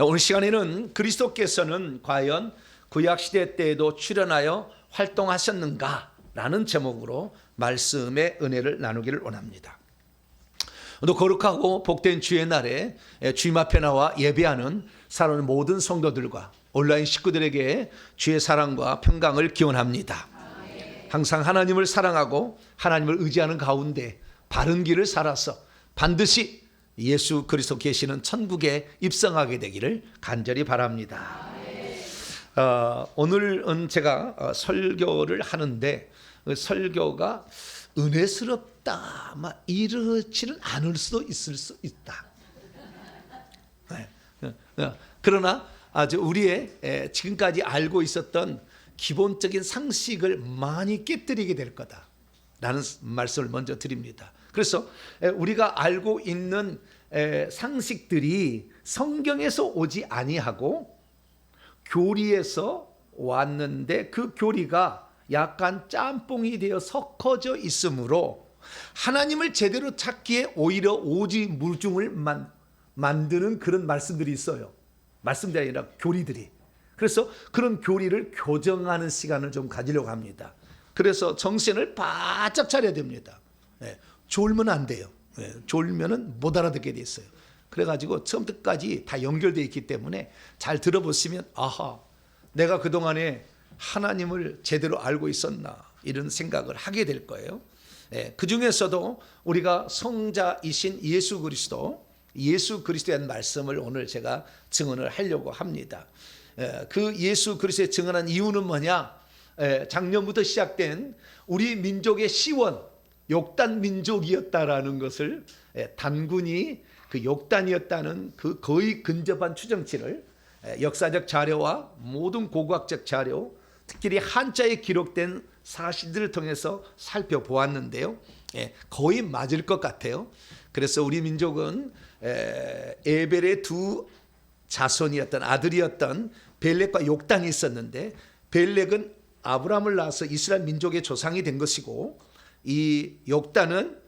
오늘 시간에는 그리스도께서는 과연 구약시대 때에도 출현하여 활동하셨는가? 라는 제목으로 말씀의 은혜를 나누기를 원합니다. 또 거룩하고 복된 주의 날에 주님 앞에 나와 예배하는 사랑하는 모든 성도들과 온라인 식구들에게 주의 사랑과 평강을 기원합니다. 항상 하나님을 사랑하고 하나님을 의지하는 가운데 바른 길을 살아서 반드시 예수 그리스도 계시는 천국에 입성하게 되기를 간절히 바랍니다. 오늘은 제가 설교를 하는데 설교가 은혜스럽다 이렇지는 않을 수도 있을 수 있다. 그러나 아주 우리의 지금까지 알고 있었던 기본적인 상식을 많이 깨뜨리게 될 거다라는 말씀을 먼저 드립니다. 그래서 우리가 알고 있는 상식들이 성경에서 오지 아니하고 교리에서 왔는데 그 교리가 약간 짬뽕이 되어 섞어져 있으므로 하나님을 제대로 찾기에 오히려 오지 물중을 만드는 그런 말씀들이 있어요. 말씀들이 아니라 교리들이. 그래서 그런 교리를 교정하는 시간을 좀 가지려고 합니다. 그래서 정신을 바짝 차려야 됩니다. 졸면 안 돼요. 졸면은 못 알아듣게 돼 있어요. 그래가지고 처음부터까지 다 연결되어 있기 때문에 잘 들어보시면 아하, 내가 그동안에 하나님을 제대로 알고 있었나 이런 생각을 하게 될 거예요. 그 중에서도 우리가 성자이신 예수 그리스도에 대한 말씀을 오늘 제가 증언을 하려고 합니다. 그 예수 그리스도에 증언한 이유는 뭐냐? 작년부터 시작된 우리 민족의 시원 욕단 민족이었다라는 것을 단군이 그 욕단이었다는 그 거의 근접한 추정치를 역사적 자료와 모든 고고학적 자료, 특히 한자에 기록된 사실들을 통해서 살펴보았는데요. 거의 맞을 것 같아요. 그래서 우리 민족은 에벨의 두 자손이었던 아들이었던 벨렉과 욕단이 있었는데 벨렉은 아브라함을 낳아서 이스라엘 민족의 조상이 된 것이고 이 욕단은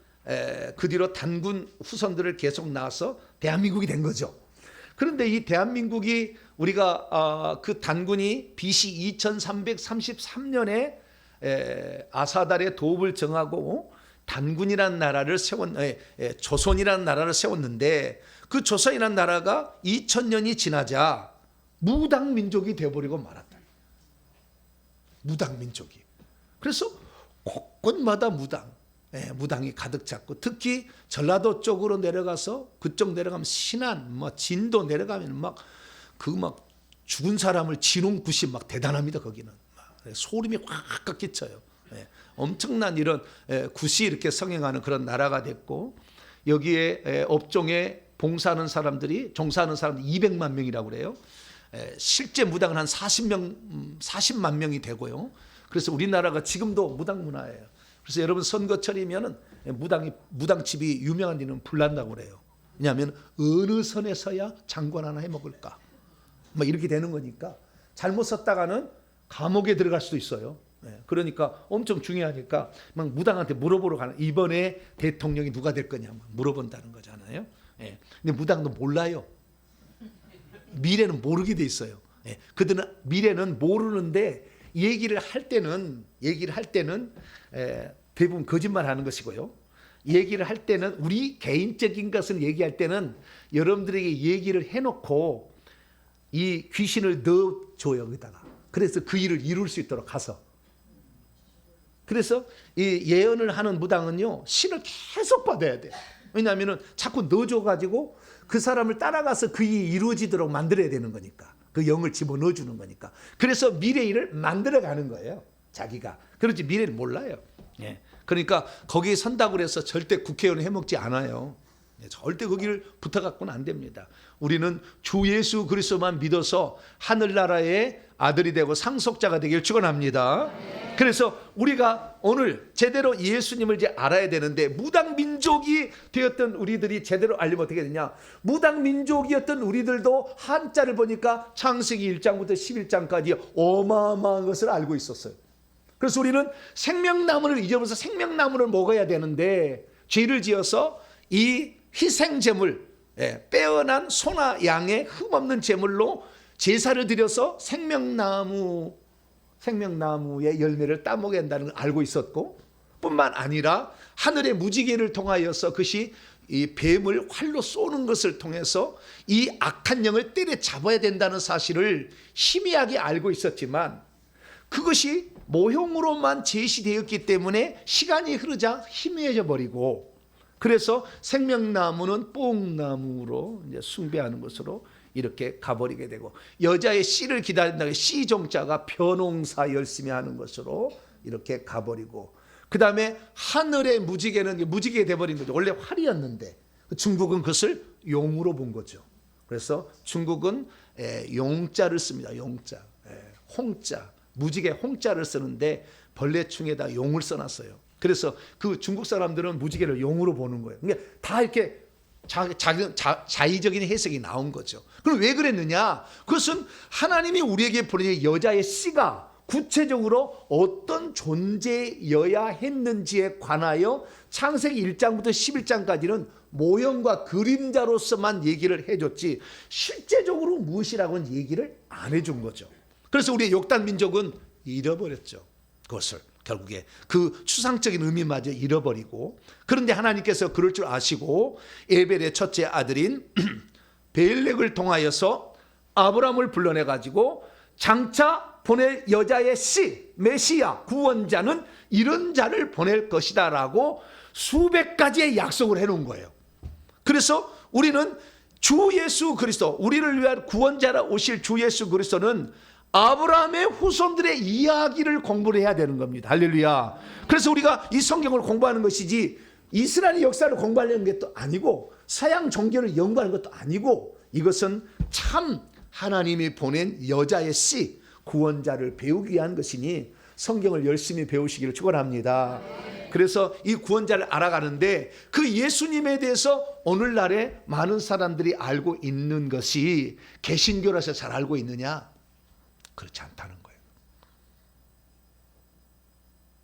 그 뒤로 단군 후손들을 계속 낳아서 대한민국이 된 거죠. 그런데 이 대한민국이 우리가 그 단군이 BC 2333년에 아사달의 도읍을 정하고 단군이라는 나라를 조선이라는 나라를 세웠는데 그 조선이라는 나라가 2000년이 지나자 무당민족이 되어버리고 말았다. 무당민족이. 그래서 곳곳마다 무당이 가득 찼고 특히 전라도 쪽으로 내려가서 그쪽 내려가면 신안, 진도 내려가면 막 죽은 사람을 진홍굿이 막 대단합니다. 거기는 소름이 확 끼쳐요. 엄청난 이런 굿이 이렇게 성행하는 그런 나라가 됐고 여기에 업종에 종사하는 사람들이 200만 명이라고 그래요. 실제 무당은 한 40만 명이 되고요. 그래서 우리나라가 지금도 무당 문화예요. 그래서 여러분 선거철이면은 무당집이 유명한 데는 불난다고 그래요. 왜냐하면 어느 선에서야 장관 하나 해 먹을까? 이렇게 되는 거니까 잘못 썼다가는 감옥에 들어갈 수도 있어요. 그러니까 엄청 중요하니까 막 무당한테 물어보러 가는 이번에 대통령이 누가 될 거냐 물어본다는 거잖아요. 근데 무당도 몰라요. 미래는 모르게 돼 있어요. 그들은 미래는 모르는데 얘기를 할 때는 대부분 거짓말하는 것이고요. 얘기를 할 때는 우리 개인적인 것을 얘기할 때는 여러분들에게 얘기를 해놓고 이 귀신을 넣어줘요. 여기다가. 그래서 그 일을 이룰 수 있도록 가서. 그래서 이 예언을 하는 무당은요 신을 계속 받아야 돼. 왜냐하면 자꾸 넣어줘가지고 그 사람을 따라가서 그 일이 이루어지도록 만들어야 되는 거니까. 그 영을 집어넣어주는 거니까. 그래서 미래 일을 만들어가는 거예요. 자기가. 그렇지 미래를 몰라요. 그러니까 거기에 선다고 해서 절대 국회의원 해먹지 않아요. 절대 거기를 붙어갖고는 안 됩니다. 우리는 주 예수 그리스도만 믿어서 하늘나라의 아들이 되고 상속자가 되길 축원합니다. 그래서 우리가 오늘 제대로 예수님을 이제 알아야 되는데 무당민족이 되었던 우리들이 제대로 알려면 어떻게 되냐? 무당민족이었던 우리들도 한자를 보니까 창세기 1장부터 11장까지 어마어마한 것을 알고 있었어요. 그래서 우리는 생명나무를 잊어버려서 생명나무를 먹어야 되는데 죄를 지어서 이 희생제물 빼어난 소나 양의 흠없는 제물로 제사를 드려서 생명나무의 열매를 따먹어야 한다는 걸 알고 있었고, 뿐만 아니라 하늘의 무지개를 통하여서 그것이 이 뱀을 활로 쏘는 것을 통해서 이 악한 영을 때려잡아야 된다는 사실을 희미하게 알고 있었지만, 그것이 모형으로만 제시되었기 때문에 시간이 흐르자 희미해져 버리고, 그래서 생명나무는 뽕나무로 이제 숭배하는 것으로 이렇게 가버리게 되고, 여자의 씨를 기다린다고 씨 종자가 벼농사 열심히 하는 것으로 이렇게 가버리고, 그 다음에 하늘의 무지개는 무지개 돼버린 거죠. 원래 활이었는데 중국은 그것을 용으로 본 거죠. 그래서 중국은 용자를 씁니다. 용자, 홍자, 무지개 홍자를 쓰는데 벌레충에다 용을 써놨어요. 그래서 그 중국 사람들은 무지개를 용으로 보는 거예요. 그러니까 다 이렇게 자의적인 해석이 나온 거죠. 그럼 왜 그랬느냐? 그것은 하나님이 우리에게 보내는 여자의 씨가 구체적으로 어떤 존재여야 했는지에 관하여 창세기 1장부터 11장까지는 모형과 그림자로서만 얘기를 해줬지, 실제적으로 무엇이라고는 얘기를 안 해준 거죠. 그래서 우리의 욕단 민족은 잃어버렸죠. 그것을 결국에 그 추상적인 의미마저 잃어버리고, 그런데 하나님께서 그럴 줄 아시고 에벨의 첫째 아들인 벨렉을 통하여서 아브라함을 불러내 가지고 장차 보낼 여자의 씨, 메시아, 구원자는 이런 자를 보낼 것이다 라고 수백 가지의 약속을 해놓은 거예요. 그래서 우리는 주 예수 그리스도, 우리를 위한 구원자라 오실 주 예수 그리스도는 아브라함의 후손들의 이야기를 공부를 해야 되는 겁니다. 할렐루야. 그래서 우리가 이 성경을 공부하는 것이지 이스라엘 역사를 공부하려는 것도 아니고 서양 종교를 연구하는 것도 아니고, 이것은 참 하나님이 보낸 여자의 씨, 구원자를 배우기 위한 것이니 성경을 열심히 배우시기를 축원합니다. 그래서 이 구원자를 알아가는데 그 예수님에 대해서 오늘날에 많은 사람들이 알고 있는 것이 개신교라서 잘 알고 있느냐? 그렇지 않다는 거예요.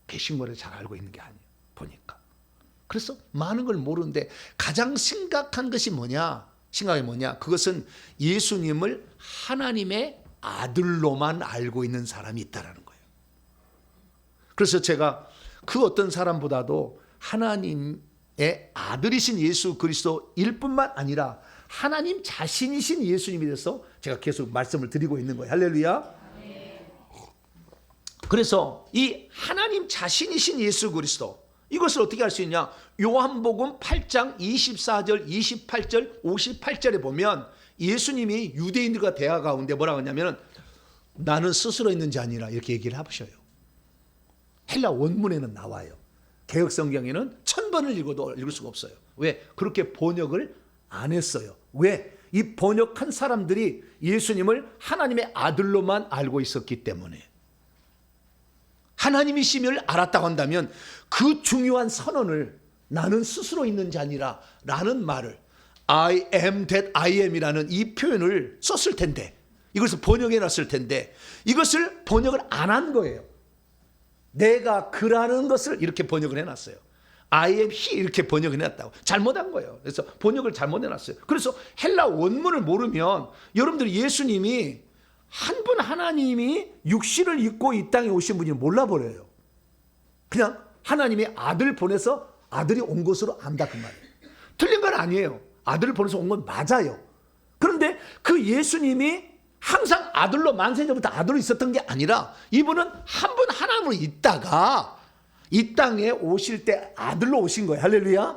개신교를 잘 알고 있는 게 아니에요. 보니까. 그래서 많은 걸 모르는데 가장 심각한 것이 뭐냐? 심각한 게 뭐냐? 그것은 예수님을 하나님의 아들로만 알고 있는 사람이 있다는 거예요. 그래서 제가 그 어떤 사람보다도 하나님의 아들이신 예수 그리스도일 뿐만 아니라 하나님 자신이신 예수님에 대해서 제가 계속 말씀을 드리고 있는 거예요. 할렐루야. 그래서 이 하나님 자신이신 예수 그리스도, 이것을 어떻게 할 수 있냐? 요한복음 8장 24절, 28절, 58절에 보면 예수님이 유대인들과 대화 가운데 뭐라고 하냐면 나는 스스로 있는 자 아니라 이렇게 얘기를 하셔요. 헬라 원문에는 나와요. 개역성경에는 1000번을 읽어도 읽을 수가 없어요. 왜? 그렇게 번역을 안 했어요. 왜? 이 번역한 사람들이 예수님을 하나님의 아들로만 알고 있었기 때문에. 하나님이심을 알았다고 한다면 그 중요한 선언을 나는 스스로 있는 자 아니라 라는 말을 I am that I am 이라는 이 표현을 썼을 텐데, 이것을 번역해 놨을 텐데 이것을 번역을 안 한 거예요. 내가 그라는 것을 이렇게 번역을 해놨어요. I am he 이렇게 번역을 해놨다고. 잘못한 거예요. 그래서 번역을 잘못해놨어요. 그래서 헬라 원문을 모르면 여러분들 예수님이 한 분 하나님이 육신을 입고 이 땅에 오신 분이 몰라버려요. 그냥 하나님의 아들 보내서 아들이 온 것으로 안다 그 말이에요. 틀린 건 아니에요. 아들을 보내서 온 건 맞아요. 그런데 그 예수님이 항상 아들로 만세전부터 아들로 있었던 게 아니라 이분은 한 분 하나님으로 있다가 이 땅에 오실 때 아들로 오신 거예요. 할렐루야.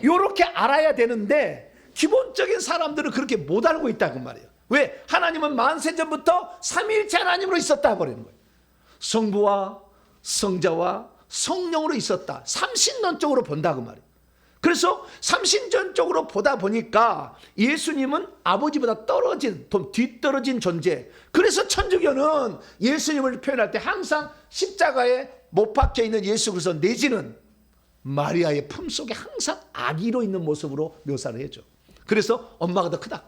이렇게 알아야 되는데 기본적인 사람들은 그렇게 못 알고 있다 그 말이에요. 왜? 하나님은 만세전부터 삼위일체 하나님으로 있었다 버리는 거예요. 성부와 성자와 성령으로 있었다. 삼신론적으로 본다 그 말이에요. 그래서 삼신전적으로 보다 보니까 예수님은 아버지보다 떨어진, 뒤떨어진 존재. 그래서 천주교는 예수님을 표현할 때 항상 십자가에 못 박혀 있는 예수 그리스도 내지는 마리아의 품속에 항상 아기로 있는 모습으로 묘사를 해줘. 그래서 엄마가 더 크다.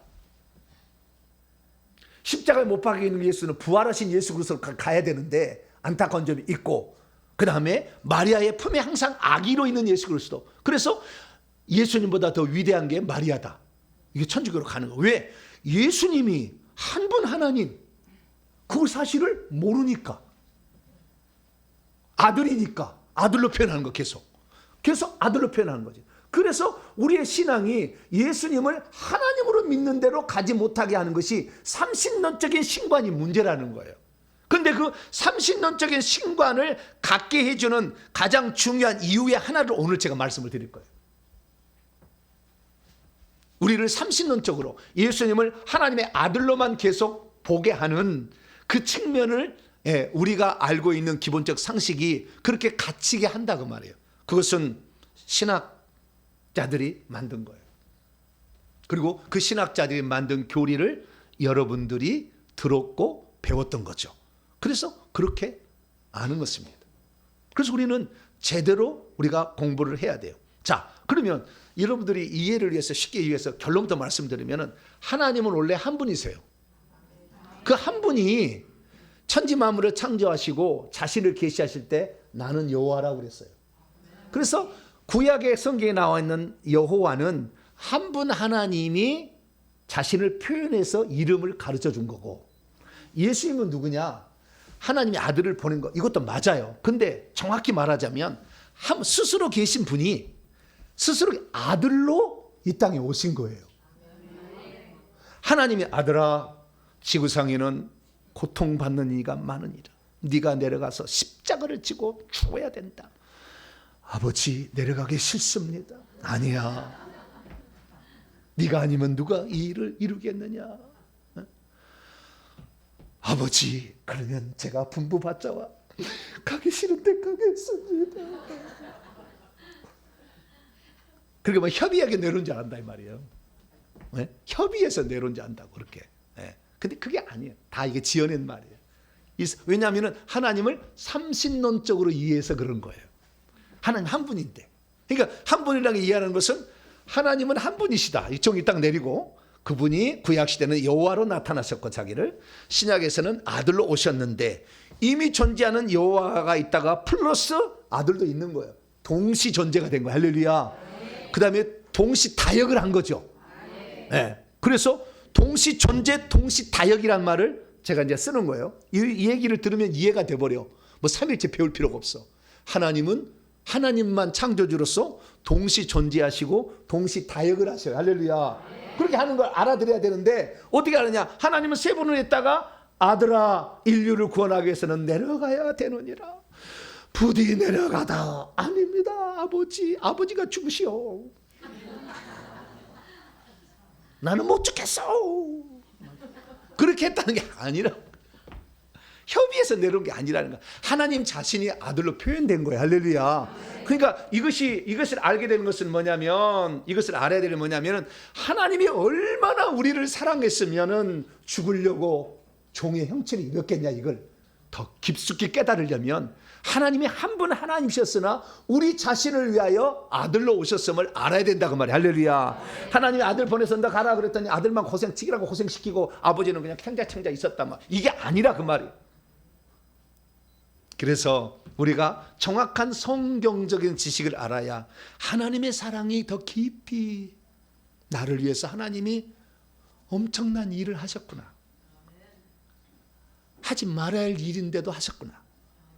십자가에 못 박혀 있는 예수는 부활하신 예수 그리스도로 가야 되는데 안타까운 점이 있고, 그 다음에 마리아의 품에 항상 아기로 있는 예수 그리스도. 그래서 예수님보다 더 위대한 게 마리아다. 이게 천주교로 가는 거. 왜? 예수님이 한 분 하나님, 그 사실을 모르니까. 아들이니까 아들로 표현하는 거 계속 아들로 표현하는 거지. 그래서 우리의 신앙이 예수님을 하나님으로 믿는 대로 가지 못하게 하는 것이 삼신론적인 신관이 문제라는 거예요. 그런데 그 삼신론적인 신관을 갖게 해주는 가장 중요한 이유의 하나를 오늘 제가 말씀을 드릴 거예요. 우리를 삼신론적으로 예수님을 하나님의 아들로만 계속 보게 하는 그 측면을 우리가 알고 있는 기본적 상식이 그렇게 갇히게 한다고 말이에요. 그것은 신학자들이 만든 거예요. 그리고 그 신학자들이 만든 교리를 여러분들이 들었고 배웠던 거죠. 그래서 그렇게 아는 것입니다. 그래서 우리는 제대로 우리가 공부를 해야 돼요. 자, 그러면 여러분들이 이해를 위해서 쉽게 이해해서 결론부터 말씀드리면 하나님은 원래 한 분이세요. 그 한 분이 천지 만물을 창조하시고 자신을 계시하실 때 나는 여호와라고 그랬어요. 그래서 구약의 성경에 나와 있는 여호와는 한 분 하나님이 자신을 표현해서 이름을 가르쳐 준 거고, 예수님은 누구냐? 하나님의 아들을 보낸 거. 이것도 맞아요. 근데 정확히 말하자면 스스로 계신 분이 스스로 아들로 이 땅에 오신 거예요. 하나님의 아들아, 지구상에는 고통받는 이가 많으니라. 네가 내려가서 십자가를 지고 죽어야 된다. 아버지, 내려가기 싫습니다. 아니야. 네가 아니면 누가 이 일을 이루겠느냐. 아버지, 그러면 제가 분부받자와 가기 싫은데 가겠습니다. 그렇게 뭐 협의하게 내려온 줄 안다 이 말이에요. 네? 협의해서 내려온 줄 안다고 그렇게. 네. 근데 그게 아니에요. 다 이게 지어낸 말이에요. 왜냐하면 하나님을 삼신론적으로 이해해서 그런 거예요. 하나님 한 분인데. 그러니까 한 분이라고 이해하는 것은 하나님은 한 분이시다. 이 종이 딱 내리고 그분이 구약시대는 여호와로 나타나셨고 자기를, 신약에서는 아들로 오셨는데 이미 존재하는 여호와가 있다가 플러스 아들도 있는 거예요. 동시 존재가 된 거예요. 할렐루야. 그 다음에 동시 다역을 한 거죠. 네. 그래서 동시 존재, 동시 다역이란 말을 제가 이제 쓰는 거예요. 이 얘기를 들으면 이해가 돼버려. 뭐 삼일째 배울 필요가 없어. 하나님은 하나님만 창조주로서 동시 존재하시고 동시 다역을 하셔요. 할렐루야. 그렇게 하는 걸 알아들어야 되는데 어떻게 하느냐? 하나님은 세 분을 했다가 아들아, 인류를 구원하기 위해서는 내려가야 되느니라. 부디 내려가다. 아닙니다, 아버지. 아버지가 죽으시오. 나는 못 죽겠어. 그렇게 했다는 게 아니라, 협의해서 내려온 게 아니라는 거야. 하나님 자신이 아들로 표현된 거예요. 할렐루야. 그러니까 이것을 알게 되는 것은 뭐냐면, 이것을 알아야 되는 뭐냐면, 하나님이 얼마나 우리를 사랑했으면은 죽으려고 종의 형체를 입었겠냐. 이걸 더 깊숙이 깨달으려면 하나님이 한 분 하나님이셨으나 우리 자신을 위하여 아들로 오셨음을 알아야 된다고 말이야. 할렐루야. 하나님이 아들 보내서 너 가라 그랬더니 아들만 고생치기라고 고생시키고 아버지는 그냥 탱자탱자 있었단 말. 이게 아니라 그 말이에요. 그래서 우리가 정확한 성경적인 지식을 알아야 하나님의 사랑이 더 깊이, 나를 위해서 하나님이 엄청난 일을 하셨구나, 하지 말아야 할 일인데도 하셨구나,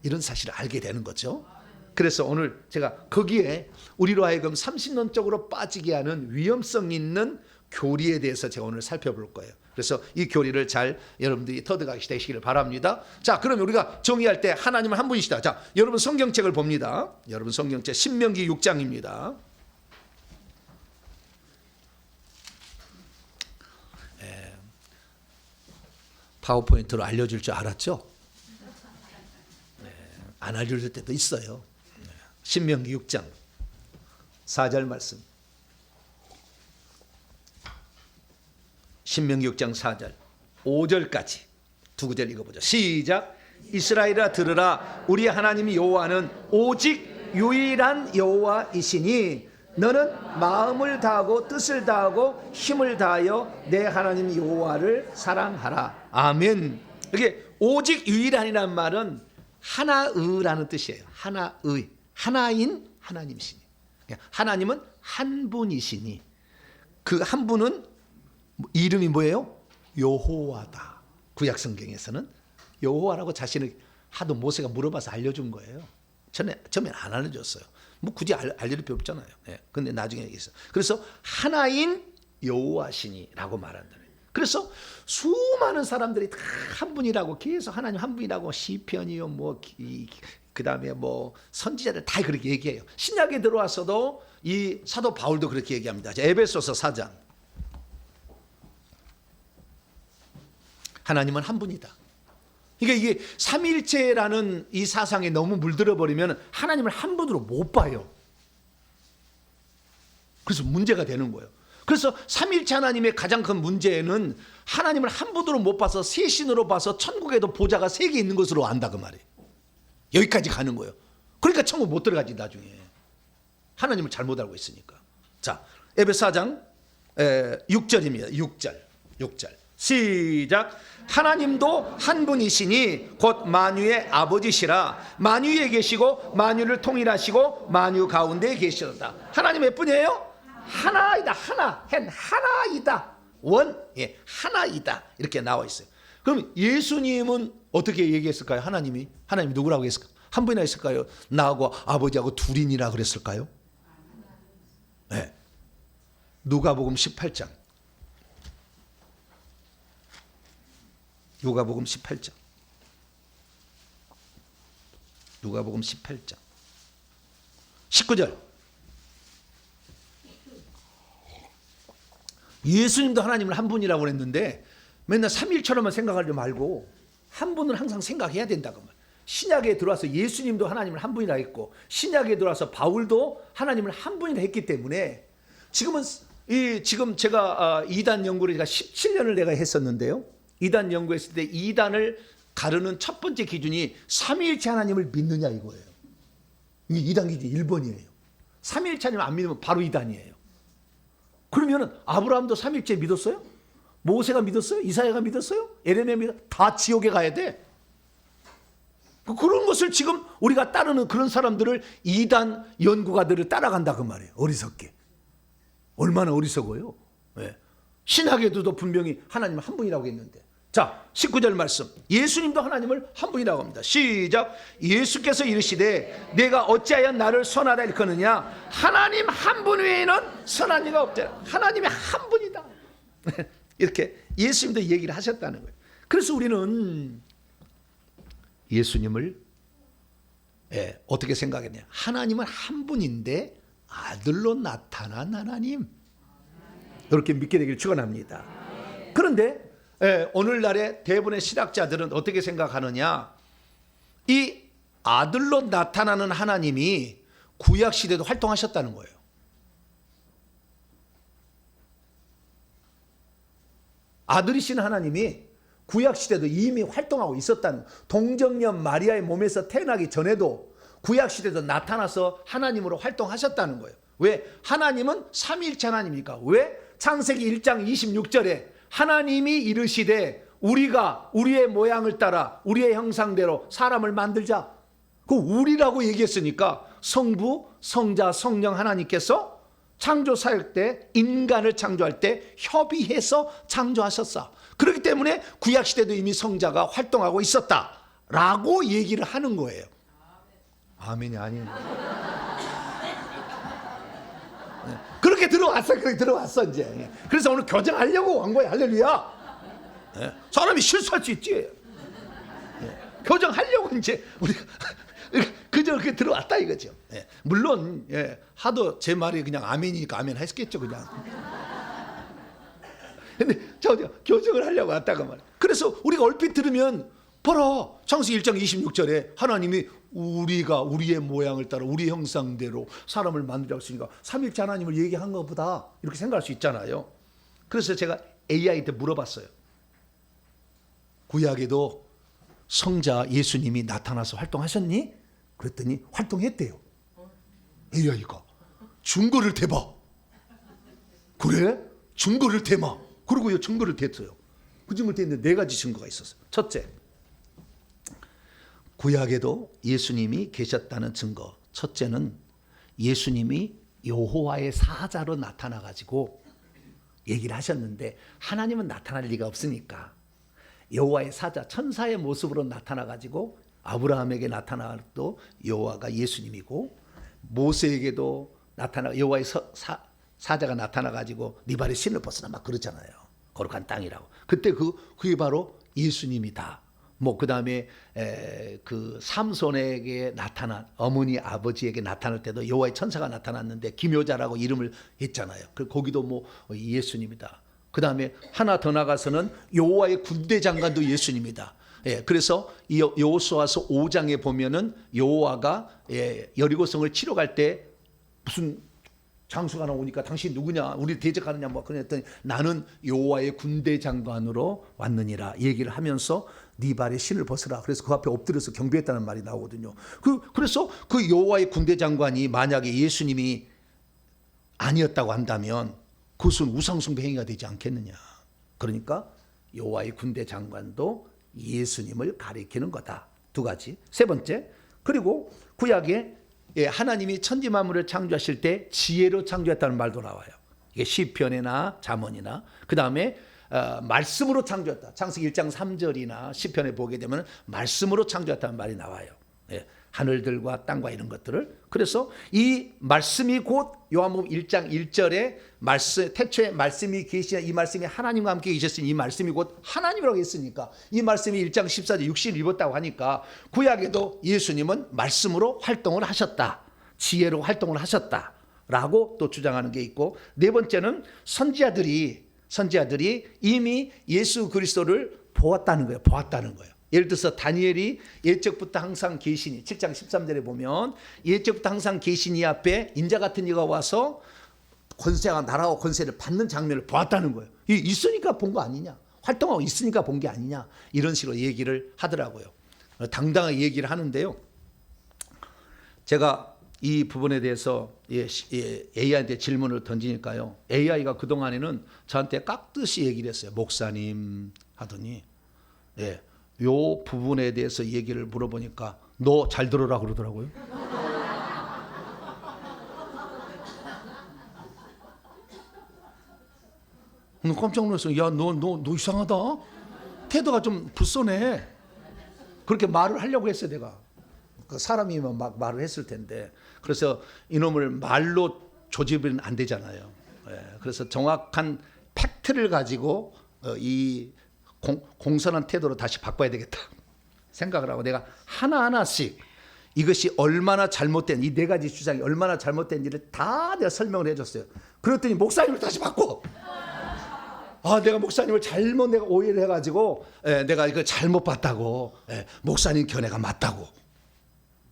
이런 사실을 알게 되는 거죠. 그래서 오늘 제가 거기에 우리로 하여금 삼신론적으로 빠지게 하는 위험성 있는 교리에 대해서 제가 오늘 살펴볼 거예요. 그래서 이 교리를 잘 여러분들이 터득하게 되시기를 바랍니다. 자, 그러면 우리가 정의할 때 하나님은 한 분이시다. 자, 여러분 성경책을 봅니다. 여러분 성경책 신명기 6장입니다. 파워포인트로 알려줄 줄 알았죠? 안 알려줄 때도 있어요. 신명기 6장 4절 말씀. 신명기 6장 4절 5절까지 두 구절 읽어보죠. 시작. 이스라엘아 들으라. 우리 하나님 여호와는 오직 유일한 여호와이시니 너는 마음을 다하고 뜻을 다하고 힘을 다하여 내 하나님 여호와를 사랑하라. 아멘. 이게 오직 유일한이라는 말은 하나의라는 뜻이에요. 하나의, 하나인 하나님이시니. 하나님은 한 분이시니 그 한 분은 이름이 뭐예요? 여호와다. 구약 성경에서는 여호와라고 자신을 하도 모세가 물어봐서 알려준 거예요. 처음엔 안 알려줬어요. 뭐 굳이 알려줄 필요 없잖아요. 예. 근데 나중에 얘기했어요. 그래서 하나인 여호와시니라고 말한다. 그래서 수많은 사람들이 다 한 분이라고 계속 하나님 한 분이라고 시편이요 뭐 그다음에 뭐 선지자들 다 그렇게 얘기해요. 신약에 들어와서도 이 사도 바울도 그렇게 얘기합니다. 에베소서 4장. 하나님은 한 분이다. 그러니까 이게 삼위일체라는 이 사상에 너무 물들어 버리면 하나님을 한 분으로 못 봐요. 그래서 문제가 되는 거예요. 그래서 삼위일체 하나님의 가장 큰 문제는 하나님을 한 분으로 못 봐서 세신으로 봐서 천국에도 보좌가 3개 있는 것으로 안다 그 말이에요. 여기까지 가는 거예요. 그러니까 천국 못 들어가지 나중에. 하나님을 잘못 알고 있으니까. 자, 에베소 4장 6절입니다. 6절. 시작. 하나님도 한 분이시니 곧 만유의 아버지시라. 만유에 계시고 만유를 통일하시고 만유 가운데 계시도다. 하나님 몇 분이에요? 하나이다. 하나이다. 예, 하나이다. 이렇게 나와 있어요. 그럼 예수님은 어떻게 얘기했을까요? 하나님이 누구라고 했을까요? 한 분이나 있을까요? 나하고 아버지하고 둘이니라 그랬을까요? 네. 누가복음 18장. 누가복음 18장. 19절. 예수님도 하나님을 한 분이라고 그랬는데 맨날 삼일처럼만 생각하지 말고 한 분을 항상 생각해야 된다고 말. 신약에 들어와서 예수님도 하나님을 한 분이라 했고 신약에 들어와서 바울도 하나님을 한 분이라 했기 때문에 지금 제가 이단 연구를 제가 17년을 내가 했었는데요. 이단 연구했을 때 이단을 가르는 첫 번째 기준이 삼위일체 하나님을 믿느냐 이거예요. 이게 이단 기준 1번이에요. 삼위일체 하나님 안 믿으면 바로 이단이에요. 그러면 아브라함도 삼위일체 믿었어요? 모세가 믿었어요? 이사야가 믿었어요? 에레미야 믿었어요? 다 지옥에 가야 돼. 그런 것을 지금 우리가 따르는 그런 사람들을 이단 연구가들을 따라간다 그 말이에요. 어리석게. 얼마나 어리석어요. 네. 신학에도 분명히 하나님 한 분이라고 했는데. 자, 19절 말씀. 예수님도 하나님을 한 분이라고 합니다. 시작. 예수께서 이르시되 내가 어찌하여 나를 선하다 일컫느냐. 하나님 한 분 외에는 선한 이가 없다. 하나님이 한 분이다. 이렇게 예수님도 얘기를 하셨다는 거예요. 그래서 우리는 예수님을 어떻게 생각했냐. 하나님은 한 분인데 아들로 나타난 하나님. 이렇게 믿게 되기를 축원합니다. 그런데 오늘날의 대부분의 신학자들은 어떻게 생각하느냐. 이 아들로 나타나는 하나님이 구약시대도 활동하셨다는 거예요. 아들이신 하나님이 구약시대도 이미 활동하고 있었다는, 동정녀 마리아의 몸에서 태어나기 전에도 구약시대도 나타나서 하나님으로 활동하셨다는 거예요. 왜? 하나님은 삼위일체 하나님이니까. 왜? 창세기 1장 26절에 하나님이 이르시되 우리가 우리의 모양을 따라 우리의 형상대로 사람을 만들자. 그 우리라고 얘기했으니까 성부, 성자, 성령 하나님께서 창조 사역 때 인간을 창조할 때 협의해서 창조하셨어. 그렇기 때문에 구약시대도 이미 성자가 활동하고 있었다라고 얘기를 하는 거예요. 아멘이 아니에요. 그렇게 들어왔어 이제. 그래서 오늘 교정하려고 한 거야. 할렐루야. 사람이 실수할 수 있지. 교정하려고 이제 우리가 그저 그렇게 들어왔다 이거죠. 물론 하도 제 말이 그냥 아멘이니까 아멘 했겠죠 그냥. 근데 저 교정을 하려고 왔다가 말이야. 그래서 우리가 얼핏 들으면 봐라, 창세기 1장 26절에 하나님이 우리가 우리의 모양을 따라 우리 형상대로 사람을 만들자고 했으니까 삼위일체 하나님을 얘기한 것보다 이렇게 생각할 수 있잖아요. 그래서 제가 AI한테 물어봤어요. 구약에도 성자 예수님이 나타나서 활동하셨니? 그랬더니 활동했대요. AI가 증거를 대봐. 그래? 증거를 대마. 그러고요, 증거를 댔어요. 그 증거를 댔는데 4가지 증거가 있었어요. 첫째, 구약에도 예수님이 계셨다는 증거. 첫째는 예수님이 여호와의 사자로 나타나가지고 얘기를 하셨는데 하나님은 나타날 리가 없으니까 여호와의 사자 천사의 모습으로 나타나 가지고 아브라함에게 나타나도 여호와가 예수님이고 모세에게도 나타나 여호와의 사자가 나타나 가지고 네 발에 신을 벗으라 막 그러잖아요. 거룩한 땅이라고. 그때 그게 바로 예수님이다. 뭐 그다음에 그 삼손에게 나타난 어머니 아버지에게 나타날 때도 여호와의 천사가 나타났는데 기묘자라고 이름을 했잖아요. 그 거기도 뭐 예수님이다. 그다음에 하나 더 나가서는 여호와의 군대 장관도 예수님이다. 그래서 이 여호수아서 5장에 보면은 여호와가 여리고성을 치러 갈 때 무슨 장수가 나오니까 당신 누구냐 우리 대적하느냐 뭐 그랬더니 나는 여호와의 군대 장관으로 왔느니라 얘기를 하면서 네 발에 신을 벗으라. 그래서 그 앞에 엎드려서 경배했다는 말이 나오거든요. 그래서 그 여호와의 군대 장관이 만약에 예수님이 아니었다고 한다면 그것은 우상숭배 행위가 되지 않겠느냐. 그러니까 여호와의 군대 장관도 예수님을 가리키는 거다. 두 가지. 세 번째, 그리고 구약에 하나님이 천지 만물을 창조하실 때 지혜로 창조했다는 말도 나와요. 이게 시편이나 잠언이나 그 다음에 말씀으로 창조했다. 창세기 1장 3절이나 시편에 보게 되면 말씀으로 창조했다는 말이 나와요. 하늘들과 땅과 이런 것들을. 그래서 이 말씀이 곧 요한복음 1장 1절에 태초에 말씀이 계시냐 이 말씀이 하나님과 함께 계셨으니 이 말씀이 곧 하나님이라고 했으니까 이 말씀이 1장 14절 육신을 입었다고 하니까 구약에도 예수님은 말씀으로 활동을 하셨다. 지혜로 활동을 하셨다라고 또 주장하는 게 있고 네 번째는 선지자들이 이미 예수 그리스도를 보았다는 거예요. 예를 들어서 다니엘이 예적부터 항상 계시니 7장 13절에 보면 예적부터 항상 계시니 앞에 인자 같은 이가 와서 권세와 나라와 권세를 받는 장면을 보았다는 거예요. 있으니까 본 거 아니냐. 활동하고 있으니까 본 게 아니냐. 이런 식으로 얘기를 하더라고요. 당당하게 얘기를 하는데요. 제가 이 부분에 대해서 AI한테 질문을 던지니까요. AI가 그동안에는 저한테 깍듯이 얘기를 했어요. 목사님 하더니 요 부분에 대해서 얘기를 물어보니까 너 잘 들어라 그러더라고요. 깜짝 놀랐어요. 야, 너 이상하다. 태도가 좀 불쏘네. 그렇게 말을 하려고 했어요, 내가. 사람이면 막 말을 했을 텐데. 그래서 이놈을 말로 조집은 안 되잖아요. 그래서 정확한 팩트를 가지고 이 공손한 태도로 다시 바꿔야 되겠다 생각을 하고 내가 하나하나씩 이것이 얼마나 잘못된 이 네 가지 주장이 얼마나 잘못된지를 다 내가 설명을 해줬어요. 그랬더니 목사님을 다시 바꿔. 내가 목사님을 잘못 내가 오해를 해가지고 내가 이거 잘못 봤다고 목사님 견해가 맞다고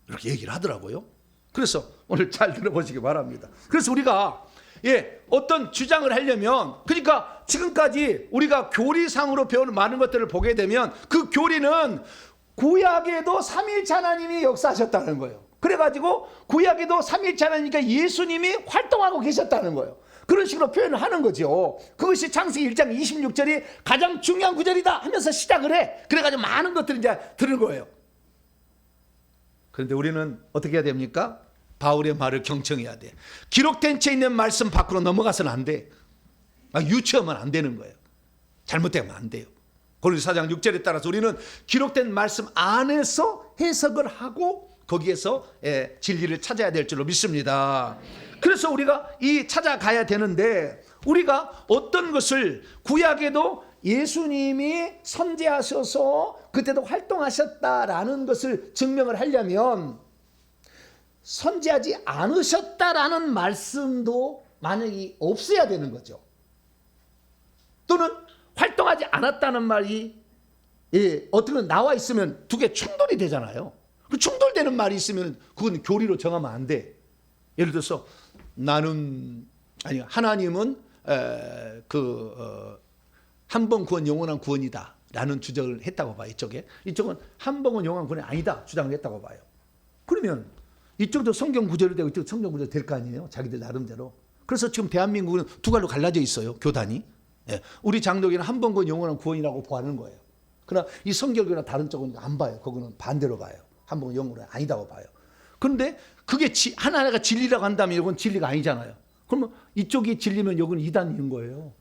이렇게 얘기를 하더라고요. 그래서 오늘 잘 들어보시기 바랍니다. 그래서 우리가 어떤 주장을 하려면 그러니까 지금까지 우리가 교리상으로 배우는 많은 것들을 보게 되면 그 교리는 구약에도 삼위일체 하나님이 역사하셨다는 거예요. 그래가지고 구약에도 삼위일체 하나님이니까 예수님이 활동하고 계셨다는 거예요. 그런 식으로 표현을 하는 거죠. 그것이 창세기 1장 26절이 가장 중요한 구절이다 하면서 시작을 해. 그래가지고 많은 것들을 이제 들은 거예요. 그런데 우리는 어떻게 해야 됩니까? 바울의 말을 경청해야 돼. 기록된 채 있는 말씀 밖으로 넘어가서는 안 돼. 유추하면 안 되는 거예요. 잘못되면 안 돼요. 고린도서 4장 6절에 따라서 우리는 기록된 말씀 안에서 해석을 하고 거기에서 진리를 찾아야 될 줄로 믿습니다. 그래서 우리가 찾아가야 되는데 우리가 어떤 것을 구약에도 예수님이 선지하셔서 그때도 활동하셨다라는 것을 증명을 하려면 선지하지 않으셨다라는 말씀도 만약에 없어야 되는 거죠. 또는 활동하지 않았다는 말이 어떻게 나와 있으면 두 개 충돌이 되잖아요. 그 충돌되는 말이 있으면 그건 교리로 정하면 안 돼. 예를 들어서 하나님은 한 번 구원 영원한 구원이다 라는 주장을 했다고 봐요. 이쪽은 한 번은 영원한 구원이 아니다 주장을 했다고 봐요. 그러면 이쪽도 성경 구절이 되고 이쪽도 성경 구절이 될 거 아니에요. 자기들 나름대로. 그래서 지금 대한민국은 두 갈로 갈라져 있어요. 교단이. 우리 장로교는 한 번 구원 영원한 구원이라고 보는 거예요. 그러나 이 성결교나 다른 쪽은 안 봐요. 그거는 반대로 봐요. 한 번 영원한 아니다고 봐요. 그런데 그게 하나하나가 진리라고 한다면 이건 진리가 아니잖아요. 그러면 이쪽이 진리면 여기는 이단인 거예요.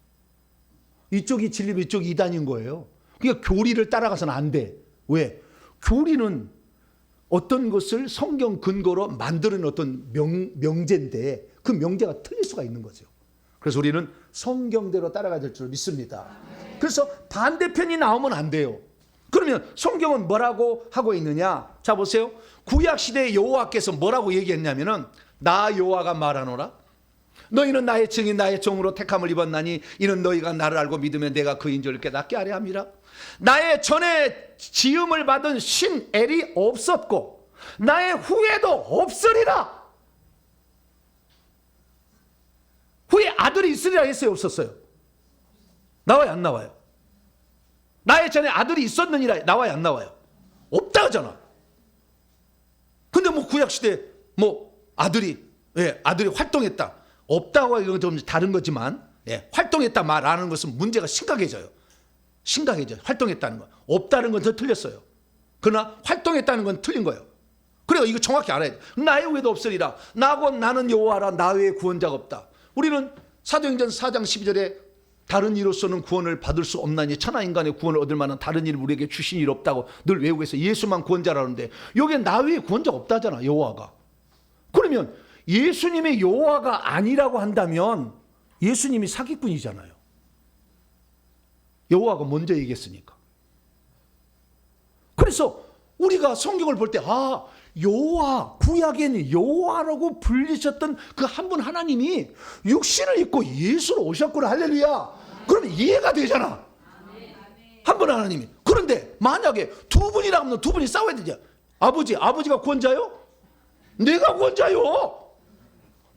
이쪽이 진리면 이쪽이 이단인 거예요. 그러니까 교리를 따라가서는 안 돼. 왜? 교리는 어떤 것을 성경 근거로 만드는 어떤 명제인데 그 명제가 틀릴 수가 있는 거죠. 그래서 우리는 성경대로 따라가야 될 줄 믿습니다. 그래서 반대편이 나오면 안 돼요. 그러면 성경은 뭐라고 하고 있느냐? 자 보세요. 구약시대의 여호와께서 뭐라고 얘기했냐면은 나 여호와가 말하노라. 너희는 나의 증인 나의 종으로 택함을 입었나니 이는 너희가 나를 알고 믿으면 내가 그인 줄 깨닫게 하려 함이라. 나의 전에 지음을 받은 신 엘이 없었고 나의 후에도 없으리라. 후에 아들이 있으리라 했어요, 없었어요? 나와요, 안 나와요? 나의 전에 아들이 있었느니라 나와요, 안 나와요? 없다 하잖아. 근데 뭐 구약시대 뭐 아들이 활동했다. 없다고 하기는 좀 다른 거지만 활동했다 말하는 것은 문제가 심각해져요. 활동했다는 거. 없다는 건 더 틀렸어요. 그러나 활동했다는 건 틀린 거예요. 그래요. 이거 정확히 알아야 돼. 나의 후에도 없으리라. 나는 여호와라. 나 외에 구원자가 없다. 우리는 사도행전 4장 12절에 다른 이로서는 구원을 받을 수 없나니 천하 인간의 구원을 얻을 만한 다른 일을 우리에게 주신 일 없다고 늘 외우고 있어요. 예수만 구원자라는데 여기에 나 외에 구원자가 없다잖아, 여호와가. 그러면 예수님의 여호와가 아니라고 한다면 예수님이 사기꾼이잖아요. 여호와가 먼저 얘기했으니까. 그래서 우리가 성경을 볼 때 여호와, 구약에는 여호와라고 불리셨던 그 한 분 하나님이 육신을 입고 예수로 오셨구나. 할렐루야. 그러면 이해가 되잖아. 한 분 하나님이. 그런데 만약에 두 분이라고 하면 두 분이 싸워야 되죠. 아버지가 구원자요? 내가 구원자요?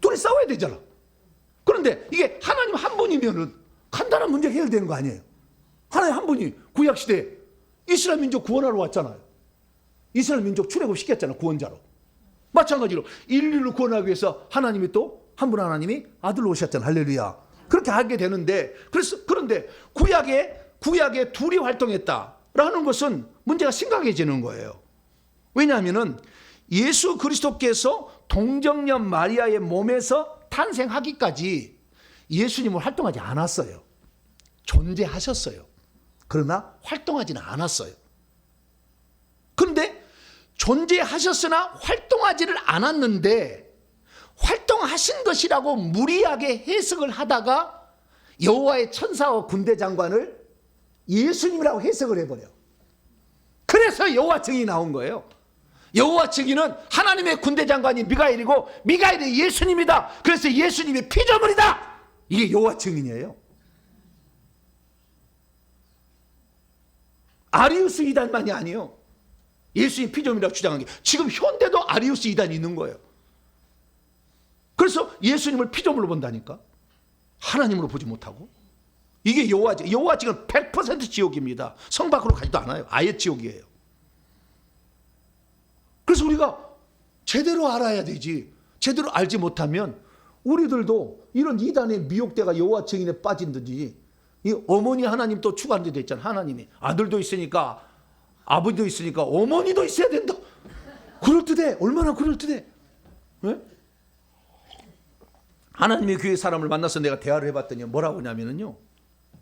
둘이 싸워야 되잖아. 그런데 이게 하나님 한 분이면은 간단한 문제 해결되는 거 아니에요? 하나님 한 분이 구약시대에 이스라엘 민족 구원하러 왔잖아요. 이스라엘 민족 출애굽시켰잖아, 구원자로. 마찬가지로 인류를 구원하기 위해서 하나님이 또 한 분 하나님이 아들로 오셨잖아. 할렐루야. 그렇게 하게 되는데 그런데 구약에 둘이 활동했다라는 것은 문제가 심각해지는 거예요. 왜냐하면은 예수 그리스도께서 동정녀 마리아의 몸에서 탄생하기까지 예수님은 활동하지 않았어요. 존재하셨어요. 그러나 활동하지는 않았어요. 그런데 존재하셨으나 활동하지를 않았는데 활동하신 것이라고 무리하게 해석을 하다가 여호와의 천사와 군대 장관을 예수님이라고 해석을 해버려요. 그래서 여호와 증인이 나온 거예요. 여호와 증인은 하나님의 군대 장관이 미가엘이고 미가엘이 예수님이다. 그래서 예수님의 피조물이다. 이게 여호와 증인이에요. 아리우스 이단만이 아니에요. 예수님 피조물이라고 주장한 게 지금 현대도 아리우스 이단이 있는 거예요. 그래서 예수님을 피조물로 본다니까. 하나님으로 보지 못하고. 이게 여호와 증인은 100% 지옥입니다. 성 밖으로 가지도 않아요. 아예 지옥이에요. 그래서 우리가 제대로 알아야 되지. 제대로 알지 못하면 우리들도 이런 이단의 미혹대가 여호와 증인에 빠진듯이 이 어머니 하나님 또 추가하는 데 있잖아. 하나님이 아들도 있으니까 아버지도 있으니까 어머니도 있어야 된다. 그럴듯해. 얼마나 그럴듯해. 네? 하나님이 교회 사람을 만나서 내가 대화를 해봤더니 뭐라고 하냐면요.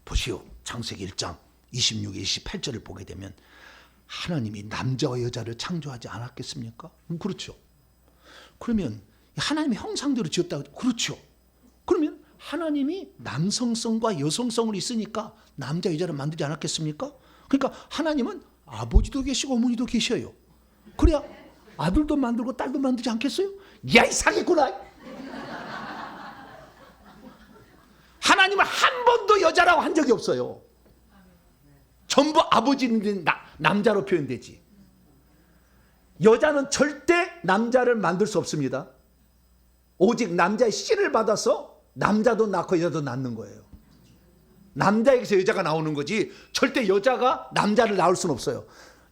보시오. 창세기 1장 26, 28절을 보게 되면 하나님이 남자와 여자를 창조하지 않았겠습니까? 그렇죠. 그러면 하나님의 형상대로 지었다. 그렇죠. 그러면 하나님이 남성성과 여성성을 있으니까 남자 여자를 만들지 않았겠습니까? 그러니까 하나님은 아버지도 계시고 어머니도 계셔요. 그래야 아들도 만들고 딸도 만들지 않겠어요? 야, 이 사기꾼아. 하나님은 한 번도 여자라고 한 적이 없어요. 전부 아버지는 남자로 표현되지. 여자는 절대 남자를 만들 수 없습니다. 오직 남자의 씨를 받아서 남자도 낳고 여자도 낳는 거예요. 남자에게서 여자가 나오는 거지 절대 여자가 남자를 낳을 수는 없어요.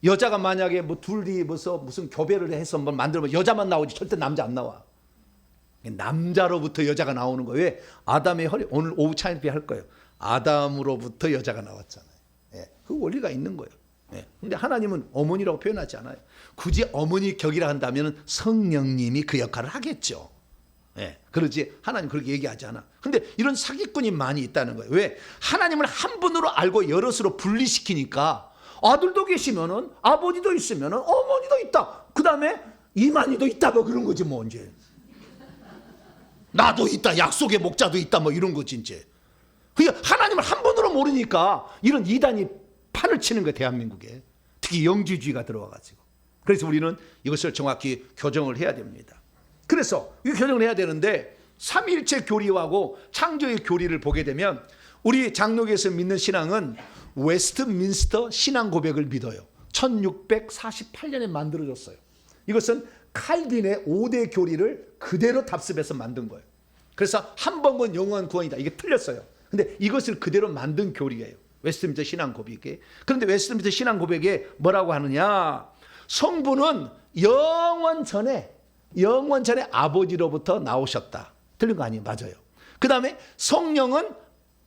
여자가 만약에 뭐 둘이 무슨 교배를 해서 뭐 만들면 여자만 나오지 절대 남자 안 나와. 남자로부터 여자가 나오는 거예요. 왜? 아담의 허리, 오늘 오후 차이비 할 거예요. 아담으로부터 여자가 나왔잖아요. 예, 그 원리가 있는 거예요. 예, 근데 하나님은 어머니라고 표현하지 않아요. 굳이 어머니 격이라 한다면 성령님이 그 역할을 하겠죠. 예, 그러지 하나님 그렇게 얘기하지 않아. 근데 이런 사기꾼이 많이 있다는 거예요. 왜? 하나님을 한 분으로 알고 여럿으로 분리시키니까 아들도 계시면은 아버지도 있으면은 어머니도 있다. 그 다음에 이만희도 있다. 뭐 그런 거지 뭐 이제. 나도 있다. 약속의 목자도 있다. 뭐 이런 거지 이제. 그러니까 하나님을 한 분으로 모르니까 이런 이단이 판을 치는 거예요. 대한민국에. 특히 영지주의가 들어와가지고. 그래서 우리는 이것을 정확히 교정을 해야 됩니다. 그래서 이 교정을 해야 되는데 삼위일체 교리하고 창조의 교리를 보게 되면 우리 장로교에서 믿는 신앙은 웨스트민스터 신앙 고백을 믿어요. 1648년에 만들어졌어요. 이것은 칼빈의 5대 교리를 그대로 답습해서 만든 거예요. 그래서 한 번은 영원 구원이다. 이게 틀렸어요. 근데 이것을 그대로 만든 교리예요. 웨스트민스터 신앙 고백에. 그런데 웨스트민스터 신앙 고백에 뭐라고 하느냐? 성부는 영원 전에 아버지로부터 나오셨다. 틀린 거 아니에요? 맞아요. 그 다음에 성령은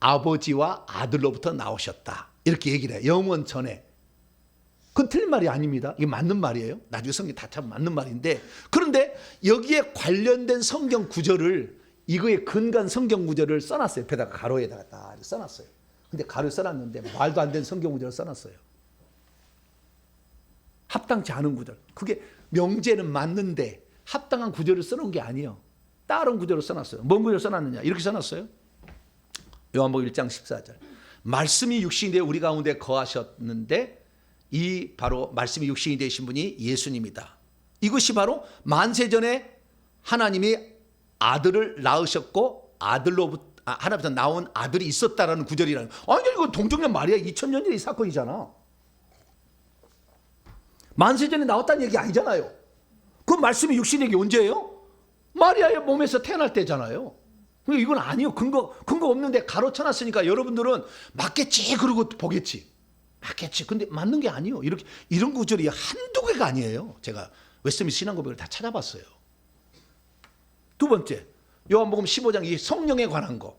아버지와 아들로부터 나오셨다. 이렇게 얘기를 해요. 영원 전에. 그건 틀린 말이 아닙니다. 이게 맞는 말이에요. 나중에 성경 다 참 맞는 말인데, 그런데 여기에 관련된 성경 구절을, 이거에 근간 성경 구절을 써놨어요. 옆에다가 가로에다가 딱 써놨어요. 근데 가로에 써놨는데 말도 안 되는 성경 구절을 써놨어요. 합당치 않은 구절. 그게 명제는 맞는데 합당한 구절을 써놓은 게 아니에요. 다른 구절을 써놨어요. 뭔 구절을 써놨느냐? 이렇게 써놨어요. 요한복음 1장 14절. 말씀이 육신이 되어 우리 가운데 거하셨는데 이 바로 말씀이 육신이 되신 분이 예수님이다. 이것이 바로 만세전에 하나님이 아들을 낳으셨고 하나님부터 나온 아들이 있었다라는 구절이라는. 아니 이거 동정년 말이야. 2000년 전의 사건이잖아. 만세전에 나왔다는 얘기 아니잖아요. 그 말씀이 육신이 되기 언제예요? 마리아의 몸에서 태어날 때잖아요. 이건 아니요. 근거 없는데 가로쳐놨으니까 여러분들은 맞겠지 그러고 보겠지. 맞겠지. 근데 맞는 게 아니에요. 이런 구절이 한두 개가 아니에요. 제가 웨스트민스터 신앙 고백을 다 찾아봤어요. 두 번째, 요한복음 15장 이 성령에 관한 거.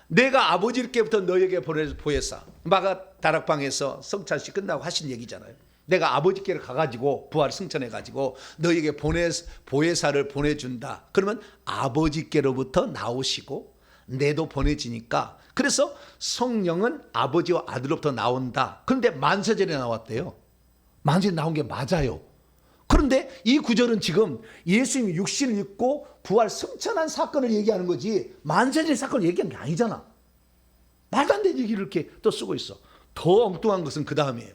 내가 아버지께부터 너에게 보혜사. 마가 다락방에서 성찬식 끝나고 하신 얘기잖아요. 내가 아버지께로 가가지고 부활 승천해가지고 너에게 보혜사를 보내준다. 그러면 아버지께로부터 나오시고 내도 보내지니까, 그래서 성령은 아버지와 아들로부터 나온다. 그런데 만세전에 나왔대요. 만세전에 나온 게 맞아요. 그런데 이 구절은 지금 예수님이 육신을 입고 부활 승천한 사건을 얘기하는 거지 만세전의 사건을 얘기하는 게 아니잖아. 말도 안 되는 얘기를 이렇게 또 쓰고 있어. 더 엉뚱한 것은 그 다음이에요.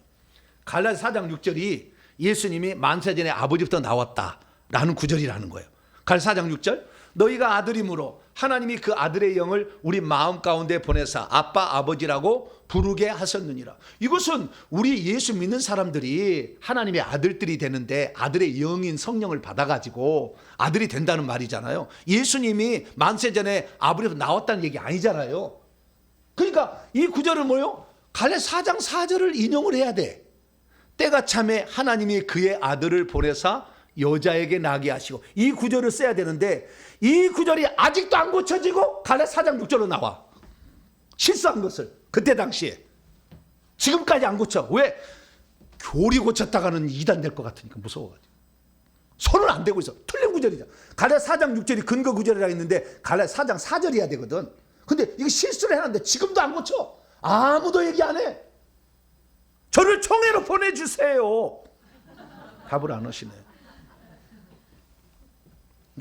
갈라디아 4장 6절이 예수님이 만세전에 아버지부터 나왔다라는 구절이라는 거예요. 갈라디아 4장 6절. 너희가 아들이므로 하나님이 그 아들의 영을 우리 마음 가운데 보내사 아빠 아버지라고 부르게 하셨느니라. 이것은 우리 예수 믿는 사람들이 하나님의 아들들이 되는데 아들의 영인 성령을 받아가지고 아들이 된다는 말이잖아요. 예수님이 만세전에 아버지부터 나왔다는 얘기 아니잖아요. 그러니까 이 구절은 뭐예요? 갈라디아 4장 4절을 인용을 해야 돼. 때가 참에 하나님이 그의 아들을 보내사 여자에게 나게 하시고, 이 구절을 써야 되는데 이 구절이 아직도 안 고쳐지고 갈라디아 4장 6절로 나와. 실수한 것을 그때 당시에. 지금까지 안 고쳐. 왜? 교리 고쳤다가는 이단 될 것 같으니까 무서워가지고 손을 안 대고 있어. 틀린 구절이죠. 갈라디아 4장 6절이 근거 구절이라 했는데 갈라디아 4장 4절이어야 되거든. 근데 이거 실수를 해놨는데 지금도 안 고쳐. 아무도 얘기 안 해. 저를 총회로 보내주세요. 답을 안 하시네.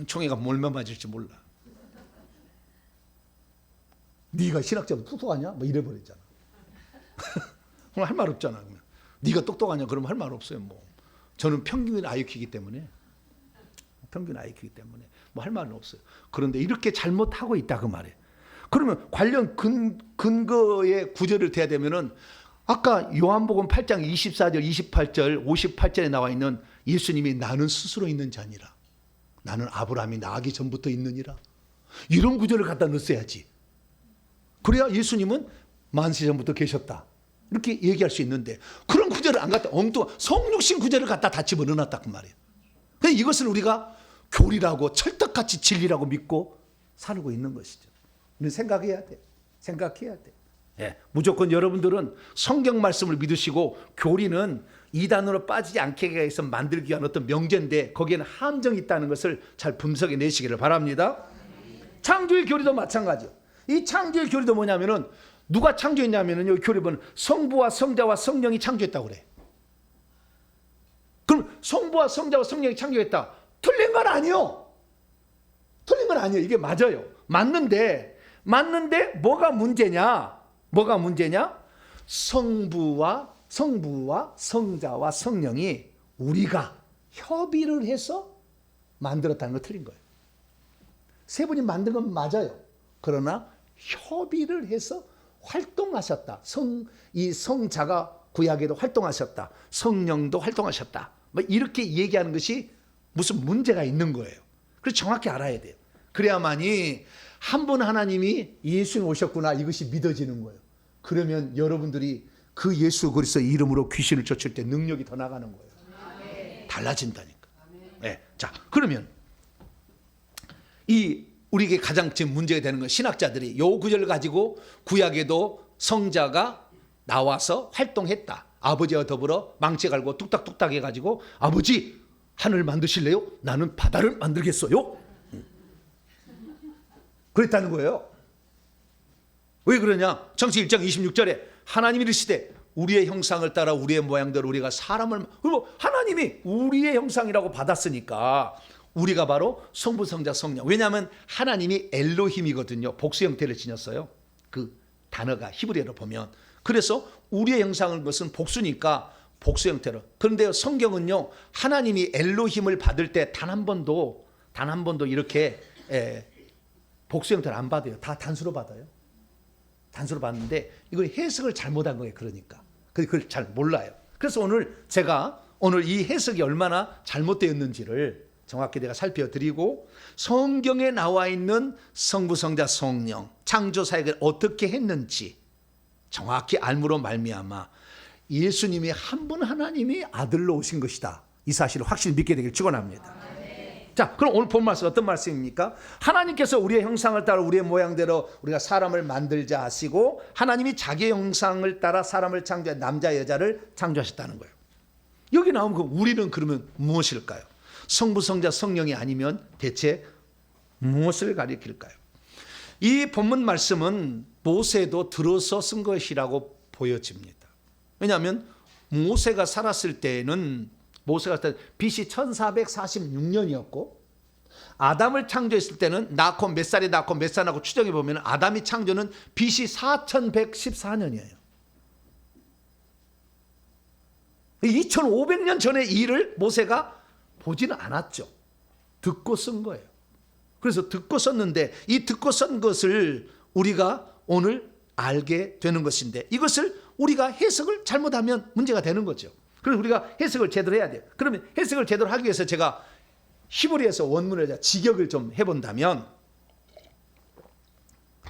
총회가 뭘만 맞을지 몰라. 네가 신학자도 똑똑하냐? 뭐 이래버렸잖아. 그럼 할 말 없잖아. 그러면. 네가 똑똑하냐? 그러면 할 말 없어요. 뭐 저는 평균 IQ이기 때문에 뭐 할 말은 없어요. 그런데 이렇게 잘못하고 있다 그 말이에요. 그러면 관련 근거의 구절을 대야 되면은 아까 요한복음 8장 24절, 28절, 58절에 나와 있는 예수님이 나는 스스로 있는 자니라. 나는 아브라함이 나기 전부터 있느니라. 이런 구절을 갖다 넣었어야지. 그래야 예수님은 만세 전부터 계셨다. 이렇게 얘기할 수 있는데 그런 구절을 안 갖다 엉뚱한 성육신 구절을 갖다 다 집어넣어놨다 그 말이에요. 그래서 이것을 우리가 교리라고 철떡같이 진리라고 믿고 살고 있는 것이죠. 우리는 생각해야 돼. 예, 무조건 여러분들은 성경 말씀을 믿으시고 교리는 이단으로 빠지지 않게 해서 만들기 위한 어떤 명제인데 거기에는 함정이 있다는 것을 잘 분석해 내시기를 바랍니다. 창조의 교리도 마찬가지요. 이 창조의 교리도 뭐냐면은 누가 창조했냐면은 여기 교리 보면 성부와 성자와 성령이 창조했다고 그래. 그럼 성부와 성자와 성령이 창조했다. 틀린 건 아니요. 틀린 건 아니에요. 이게 맞아요. 맞는데 뭐가 문제냐? 뭐가 문제냐? 성부와 성자와 성령이 우리가 협의를 해서 만들었다는 거 틀린 거예요. 세 분이 만든 건 맞아요. 그러나 협의를 해서 활동하셨다. 이 성자가 구약에도 활동하셨다. 성령도 활동하셨다. 뭐 이렇게 얘기하는 것이 무슨 문제가 있는 거예요. 그래서 정확히 알아야 돼요. 그래야만이 한 분 하나님이 예수님 오셨구나 이것이 믿어지는 거예요. 그러면 여러분들이 그 예수 그리스도 이름으로 귀신을 쫓을 때 능력이 더 나가는 거예요. 달라진다니까. 네. 자, 그러면 이 우리에게 가장 지금 문제가 되는 건 신학자들이 요 구절을 가지고 구약에도 성자가 나와서 활동했다. 아버지와 더불어 망치 갈고 뚝딱뚝딱 해가지고 아버지 하늘 만드실래요? 나는 바다를 만들겠어요. 그랬다는 거예요. 왜 그러냐? 창세기 1장 26절에 하나님이 이르시되 우리의 형상을 따라 우리의 모양대로 우리가 사람을, 그리고 하나님이 우리의 형상이라고 받았으니까 우리가 바로 성부, 성자, 성령. 왜냐하면 하나님이 엘로힘이거든요. 복수 형태를 지녔어요. 그 단어가 히브리어로 보면. 그래서 우리의 형상은 것은 복수니까 복수 형태로. 그런데 성경은요, 하나님이 엘로힘을 받을 때 단 한 번도 이렇게 복수 형태를 안 받아요. 다 단수로 받아요. 단수로 받는데 이걸 해석을 잘못한 거예요. 그러니까 그걸 잘 몰라요. 그래서 제가 오늘 이 해석이 얼마나 잘못되었는지를 정확히 내가 살펴드리고, 성경에 나와 있는 성부, 성자, 성령 창조 사역을 어떻게 했는지 정확히 알므로 말미암아 예수님이 한 분 하나님이 아들로 오신 것이다, 이 사실을 확실히 믿게 되길 축원합니다. 자, 그럼 오늘 본 말씀 어떤 말씀입니까? 하나님께서 우리의 형상을 따라 우리의 모양대로 우리가 사람을 만들자 하시고, 하나님이 자기의 형상을 따라 사람을 창조해 남자 여자를 창조하셨다는 거예요. 여기 나오면 우리는 그러면 무엇일까요? 성부, 성자, 성령이 아니면 대체 무엇을 가리킬까요? 이 본문 말씀은 모세도 들어서 쓴 것이라고 보여집니다. 왜냐하면 모세가 살았을 때에는 BC 1446년이었고 아담을 창조했을 때는 몇 살이 낳고 몇 살 낳고 추정해 보면 아담이 창조는 BC 4114년이에요. 2500년 전의 일을 모세가 보지는 않았죠. 듣고 쓴 거예요. 그래서 듣고 썼는데 이 듣고 쓴 것을 우리가 오늘 알게 되는 것인데, 이것을 우리가 해석을 잘못하면 문제가 되는 거죠. 그래서 우리가 해석을 제대로 해야 돼요. 그러면 해석을 제대로 하기 위해서 제가 히브리에서 원문을 직역을 좀 해본다면,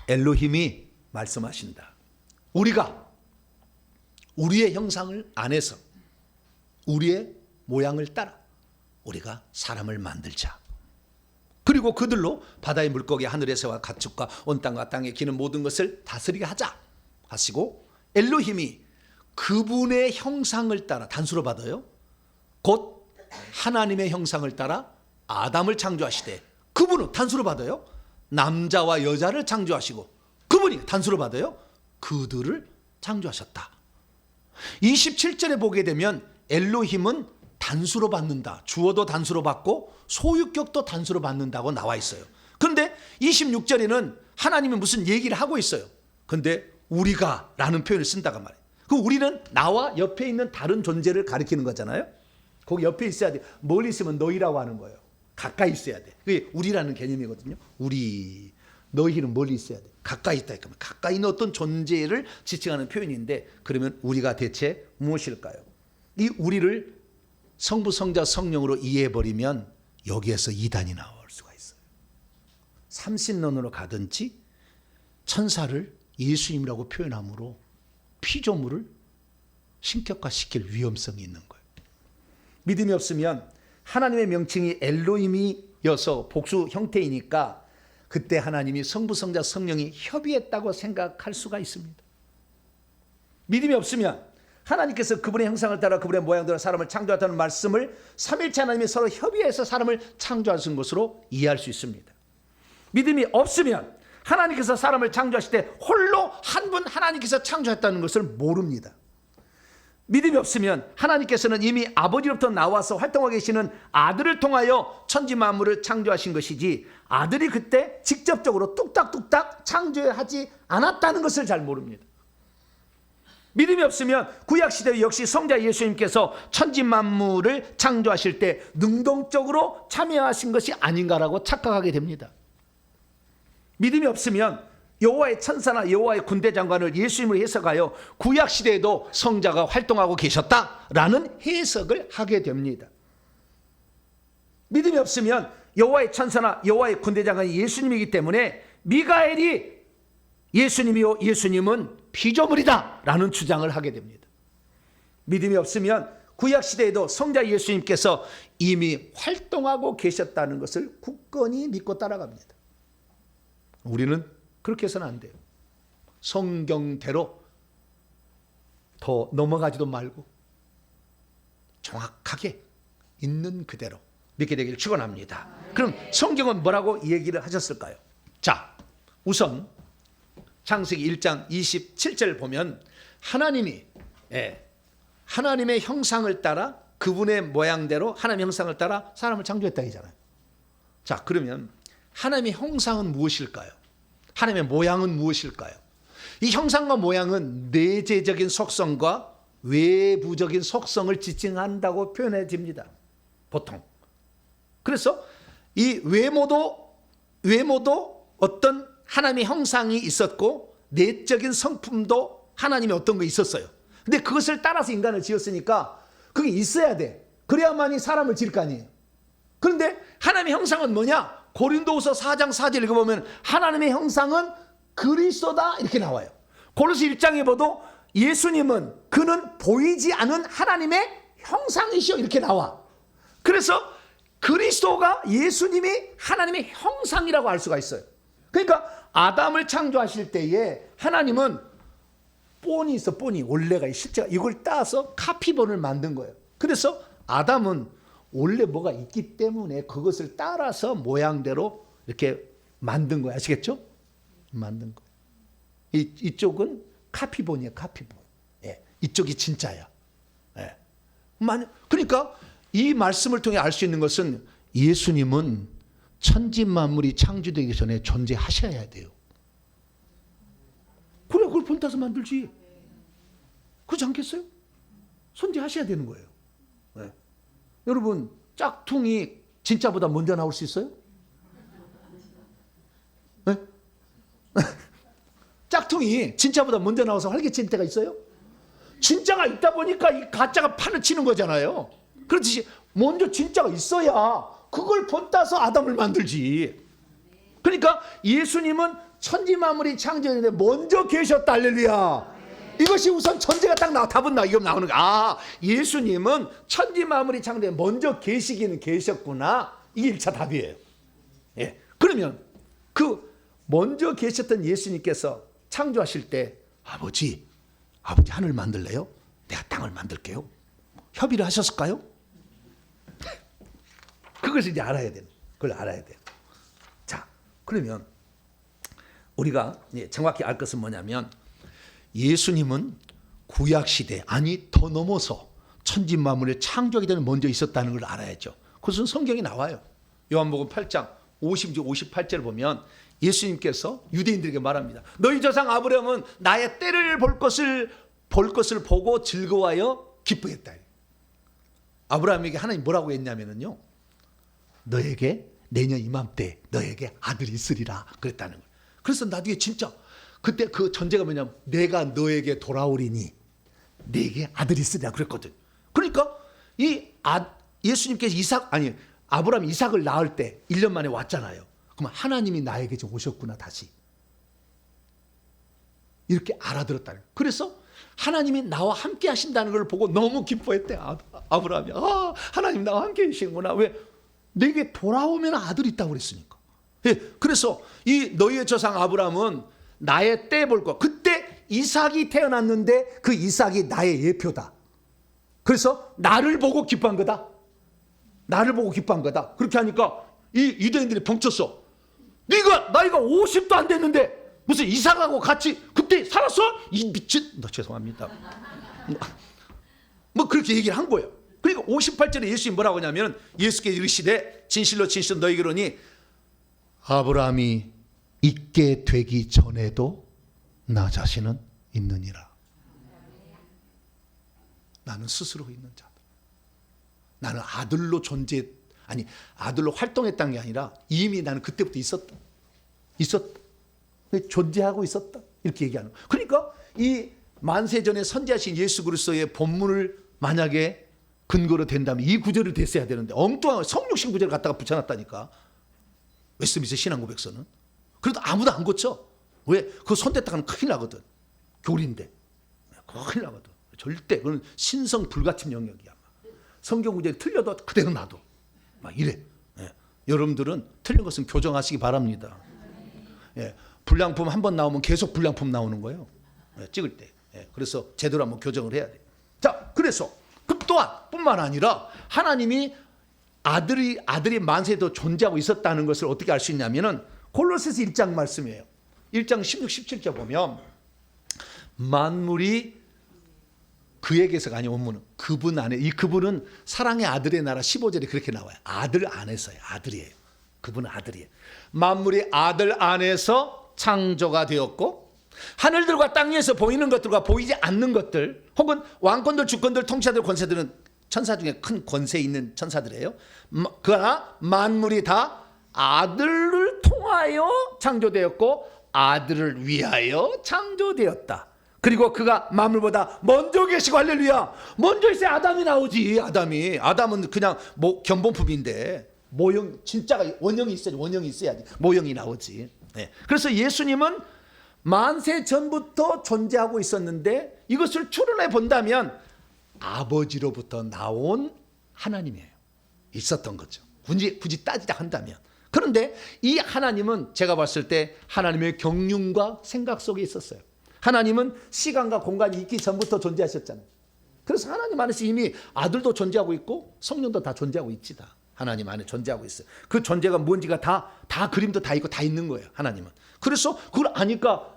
엘로힘이 말씀하신다. 우리가 우리의 형상을 안에서 우리의 모양을 따라 우리가 사람을 만들자. 그리고 그들로 바다의 물고기, 하늘의 새와 가축과 온 땅과 땅에 기는 모든 것을 다스리게 하자 하시고, 엘로힘이 그분의 형상을 따라, 단수로 받아요, 곧 하나님의 형상을 따라 아담을 창조하시되, 그분은 단수로 받아요, 남자와 여자를 창조하시고, 그분이 단수로 받아요, 그들을 창조하셨다. 27절에 보게 되면 엘로힘은 단수로 받는다. 주어도 단수로 받고 소유격도 단수로 받는다고 나와 있어요. 그런데 26절에는 하나님이 무슨 얘기를 하고 있어요. 그런데 우리가 라는 표현을 쓴다고 말이에요. 그 우리는 나와 옆에 있는 다른 존재를 가리키는 거잖아요. 거기 옆에 있어야 돼. 멀리 있으면 너희라고 하는 거예요. 가까이 있어야 돼. 그게 우리라는 개념이거든요. 우리, 너희는 멀리 있어야 돼. 가까이 있다. 그러면 가까이 있는 어떤 존재를 지칭하는 표현인데, 그러면 우리가 대체 무엇일까요? 이 우리를 성부, 성자, 성령으로 이해해버리면 여기에서 이단이 나올 수가 있어요. 삼신론으로 가든지 천사를 예수님이라고 표현함으로 피조물을 신격화시킬 위험성이 있는 거예요. 믿음이 없으면 하나님의 명칭이 엘로힘이어서 복수 형태이니까 그때 하나님이 성부, 성자, 성령이 협의했다고 생각할 수가 있습니다. 믿음이 없으면 하나님께서 그분의 형상을 따라 그분의 모양대로 사람을 창조했다는 말씀을 삼일체 하나님이 서로 협의해서 사람을 창조하신 것으로 이해할 수 있습니다. 믿음이 없으면 하나님께서 사람을 창조하실 때 홀로 한 분 하나님께서 창조했다는 것을 모릅니다. 믿음이 없으면 하나님께서는 이미 아버지로부터 나와서 활동하고 계시는 아들을 통하여 천지 만물을 창조하신 것이지 아들이 그때 직접적으로 뚝딱뚝딱 창조하지 않았다는 것을 잘 모릅니다. 믿음이 없으면 구약시대 역시 성자 예수님께서 천지 만물을 창조하실 때 능동적으로 참여하신 것이 아닌가라고 착각하게 됩니다. 믿음이 없으면 여호와의 천사나 여호와의 군대 장관을 예수님으로 해석하여 구약시대에도 성자가 활동하고 계셨다라는 해석을 하게 됩니다. 믿음이 없으면 여호와의 천사나 여호와의 군대 장관이 예수님이기 때문에 미가엘이 예수님이요 예수님은 피조물이다 라는 주장을 하게 됩니다. 믿음이 없으면 구약시대에도 성자 예수님께서 이미 활동하고 계셨다는 것을 굳건히 믿고 따라갑니다. 우리는 그렇게 해서는 안 돼요. 성경대로 더 넘어가지도 말고 정확하게 있는 그대로 믿게 되기를 축원합니다. 그럼 성경은 뭐라고 얘기를 하셨을까요? 자, 우선 창세기 1장 27절 보면 하나님이 하나님의 형상을 따라 그분의 모양대로 하나님의 형상을 따라 사람을 창조했다 이잖아요. 자, 그러면 하나님의 형상은 무엇일까요? 하나님의 모양은 무엇일까요? 이 형상과 모양은 내재적인 속성과 외부적인 속성을 지칭한다고 표현해집니다. 보통. 그래서 이 외모도 어떤 하나님의 형상이 있었고 내적인 성품도 하나님의 어떤 거 있었어요. 근데 그것을 따라서 인간을 지었으니까 그게 있어야 돼. 그래야만이 사람을 지을 거 아니에요. 그런데 하나님의 형상은 뭐냐? 고린도후서 4장 4절 읽어보면 하나님의 형상은 그리스도다 이렇게 나와요. 고린도서 1장에 봐도 예수님은 그는 보이지 않은 하나님의 형상이시오 이렇게 나와. 그래서 그리스도가 예수님이 하나님의 형상이라고 할 수가 있어요. 그러니까 아담을 창조하실 때에 하나님은 본이 있어. 본이 원래가 실제가 이걸 따서 카피본을 만든 거예요. 그래서 아담은 원래 뭐가 있기 때문에 그것을 따라서 모양대로 이렇게 만든 거예요. 아시겠죠? 만든 거예요. 이쪽은 카피본이에요. 카피본. 예, 이쪽이 진짜야. 예. 그러니까 이 말씀을 통해 알 수 있는 것은 예수님은 천지 만물이 창조되기 전에 존재하셔야 돼요. 그래, 그걸 본따서 만들지. 그렇지 않겠어요? 존재하셔야 되는 거예요. 네. 여러분, 짝퉁이 진짜보다 먼저 나올 수 있어요? 네? 짝퉁이 진짜보다 먼저 나와서 활개치는 때가 있어요? 진짜가 있다 보니까 이 가짜가 판을 치는 거잖아요. 그렇듯이 먼저 진짜가 있어야 그걸 본따서 아담을 만들지. 그러니까 예수님은 천지 만물이 창조되는데 먼저 계셨다. 할렐루야. 이것이 우선 전제가 딱 나와. 답은 이거 나오는 거야. 아, 예수님은 천지 만물이 창조되는데 먼저 계시기는 계셨구나. 이게 1차 답이에요. 예. 그러면 그 먼저 계셨던 예수님께서 창조하실 때 아버지 하늘 만들래요? 내가 땅을 만들게요. 협의를 하셨을까요? 그것을 이제 알아야 돼요. 그걸 알아야 돼요. 자, 그러면 우리가 정확히 알 것은 뭐냐면 예수님은 구약시대, 아니 더 넘어서 천지 만물을 창조하기 전에 먼저 있었다는 걸 알아야죠. 그것은 성경에 나와요. 요한복음 8장 50절 58절 보면 예수님께서 유대인들에게 말합니다. 너희 조상 아브라함은 나의 때를 볼 것을 보고 즐거워하여 기뻐했다. 아브라함에게 하나님 뭐라고 했냐면요, 너에게 내년 이맘때 너에게 아들이 있으리라 그랬다는 거예요. 그래서 나중에 진짜 그때 그 전제가 뭐냐면 내가 너에게 돌아오리니 내게 아들이 있으리라 그랬거든. 그러니까 예수님께서 아브라함 이삭을 낳을 때 1년 만에 왔잖아요. 그럼 하나님이 나에게 좀 오셨구나 다시. 이렇게 알아들었다는 거예요. 그래서 하나님이 나와 함께 하신다는 걸 보고 너무 기뻐했대. 아브라함이. 하나님 나와 함께 하시는구나. 왜? 내게 돌아오면 아들이 있다고 그랬으니까. 예, 그래서 이 너희의 조상 아브라함은 나의 때 볼 거. 그때 이삭이 태어났는데 그 이삭이 나의 예표다. 그래서 나를 보고 기뻐한 거다. 나를 보고 기뻐한 거다. 그렇게 하니까 이 유대인들이 벙쳤어. 네가 나이가 50도 안 됐는데 무슨 이삭하고 같이 그때 살았어? 이 미친, 죄송합니다. 뭐 그렇게 얘기를 한 거예요. 그리고 58절에 예수님이 뭐라고 하냐면, 예수께서 이르시되 진실로 진실로 너희에게 이르노니 아브라함이 있게 되기 전에도 나 자신은 있느니라. 나는 스스로 있는 자다. 나는 아들로 아들로 활동했다는 게 아니라 이미 나는 그때부터 있었다. 존재하고 있었다. 이렇게 얘기하는 거예요. 그러니까 이 만세전에 선지하신 예수 그리스도의 본문을 만약에 근거로 된다면 이 구절을 됐어야 되는데 엉뚱한 성육신 구절을 갖다가 붙여놨다니까. 웨스트민스터 신앙고백서는. 그래도 아무도 안 고쳐. 왜? 그거 손댔다가는 큰일 나거든. 교리인데 큰일 나거든. 절대 그건 신성 불가침 영역이야. 성경 구절이 틀려도 그대로 놔둬. 막 이래. 예. 여러분들은 틀린 것은 교정하시기 바랍니다. 예. 불량품 한 번 나오면 계속 불량품 나오는 거예요. 예. 찍을 때. 예. 그래서 제대로 한번 교정을 해야 돼. 자, 그래서 그 또한 뿐만 아니라 하나님이 아들이 만세에도 존재하고 있었다는 것을 어떻게 알 수 있냐면은 골로새서 1장 말씀이에요. 1장 16, 17절 보면 만물이 그에게서가 아니고 원문은 그분 안에, 이 그분은 사랑의 아들의 나라 15절에 그렇게 나와요. 아들 안에서요. 아들이에요. 그분은 아들이에요. 만물이 아들 안에서 창조가 되었고 하늘들과 땅 위에서 보이는 것들과 보이지 않는 것들 혹은 왕권들, 주권들, 통치자들, 권세들은 천사 중에 큰 권세 있는 천사들이에요. 그러나 만물이 다 아들을 통하여 창조되었고 아들을 위하여 창조되었다. 그리고 그가 만물보다 먼저 계시고 할렐루야. 먼저 있어야 아담이 나오지. 아담은 그냥 견본품인데 모형, 진짜가 원형이 있어야지 모형이 나오지. 네. 그래서 예수님은 만세 전부터 존재하고 있었는데 이것을 추론해 본다면 아버지로부터 나온 하나님이에요. 있었던 거죠. 굳이 따지자 한다면. 그런데 이 하나님은 제가 봤을 때 하나님의 경륜과 생각 속에 있었어요. 하나님은 시간과 공간이 있기 전부터 존재하셨잖아요. 그래서 하나님 안에서 이미 아들도 존재하고 있고 성령도 다 존재하고 있지. 다 하나님 안에 존재하고 있어요. 그 존재가 뭔지가 다 그림도 다 있고 다 있는 거예요. 하나님은. 그래서 그걸 아니까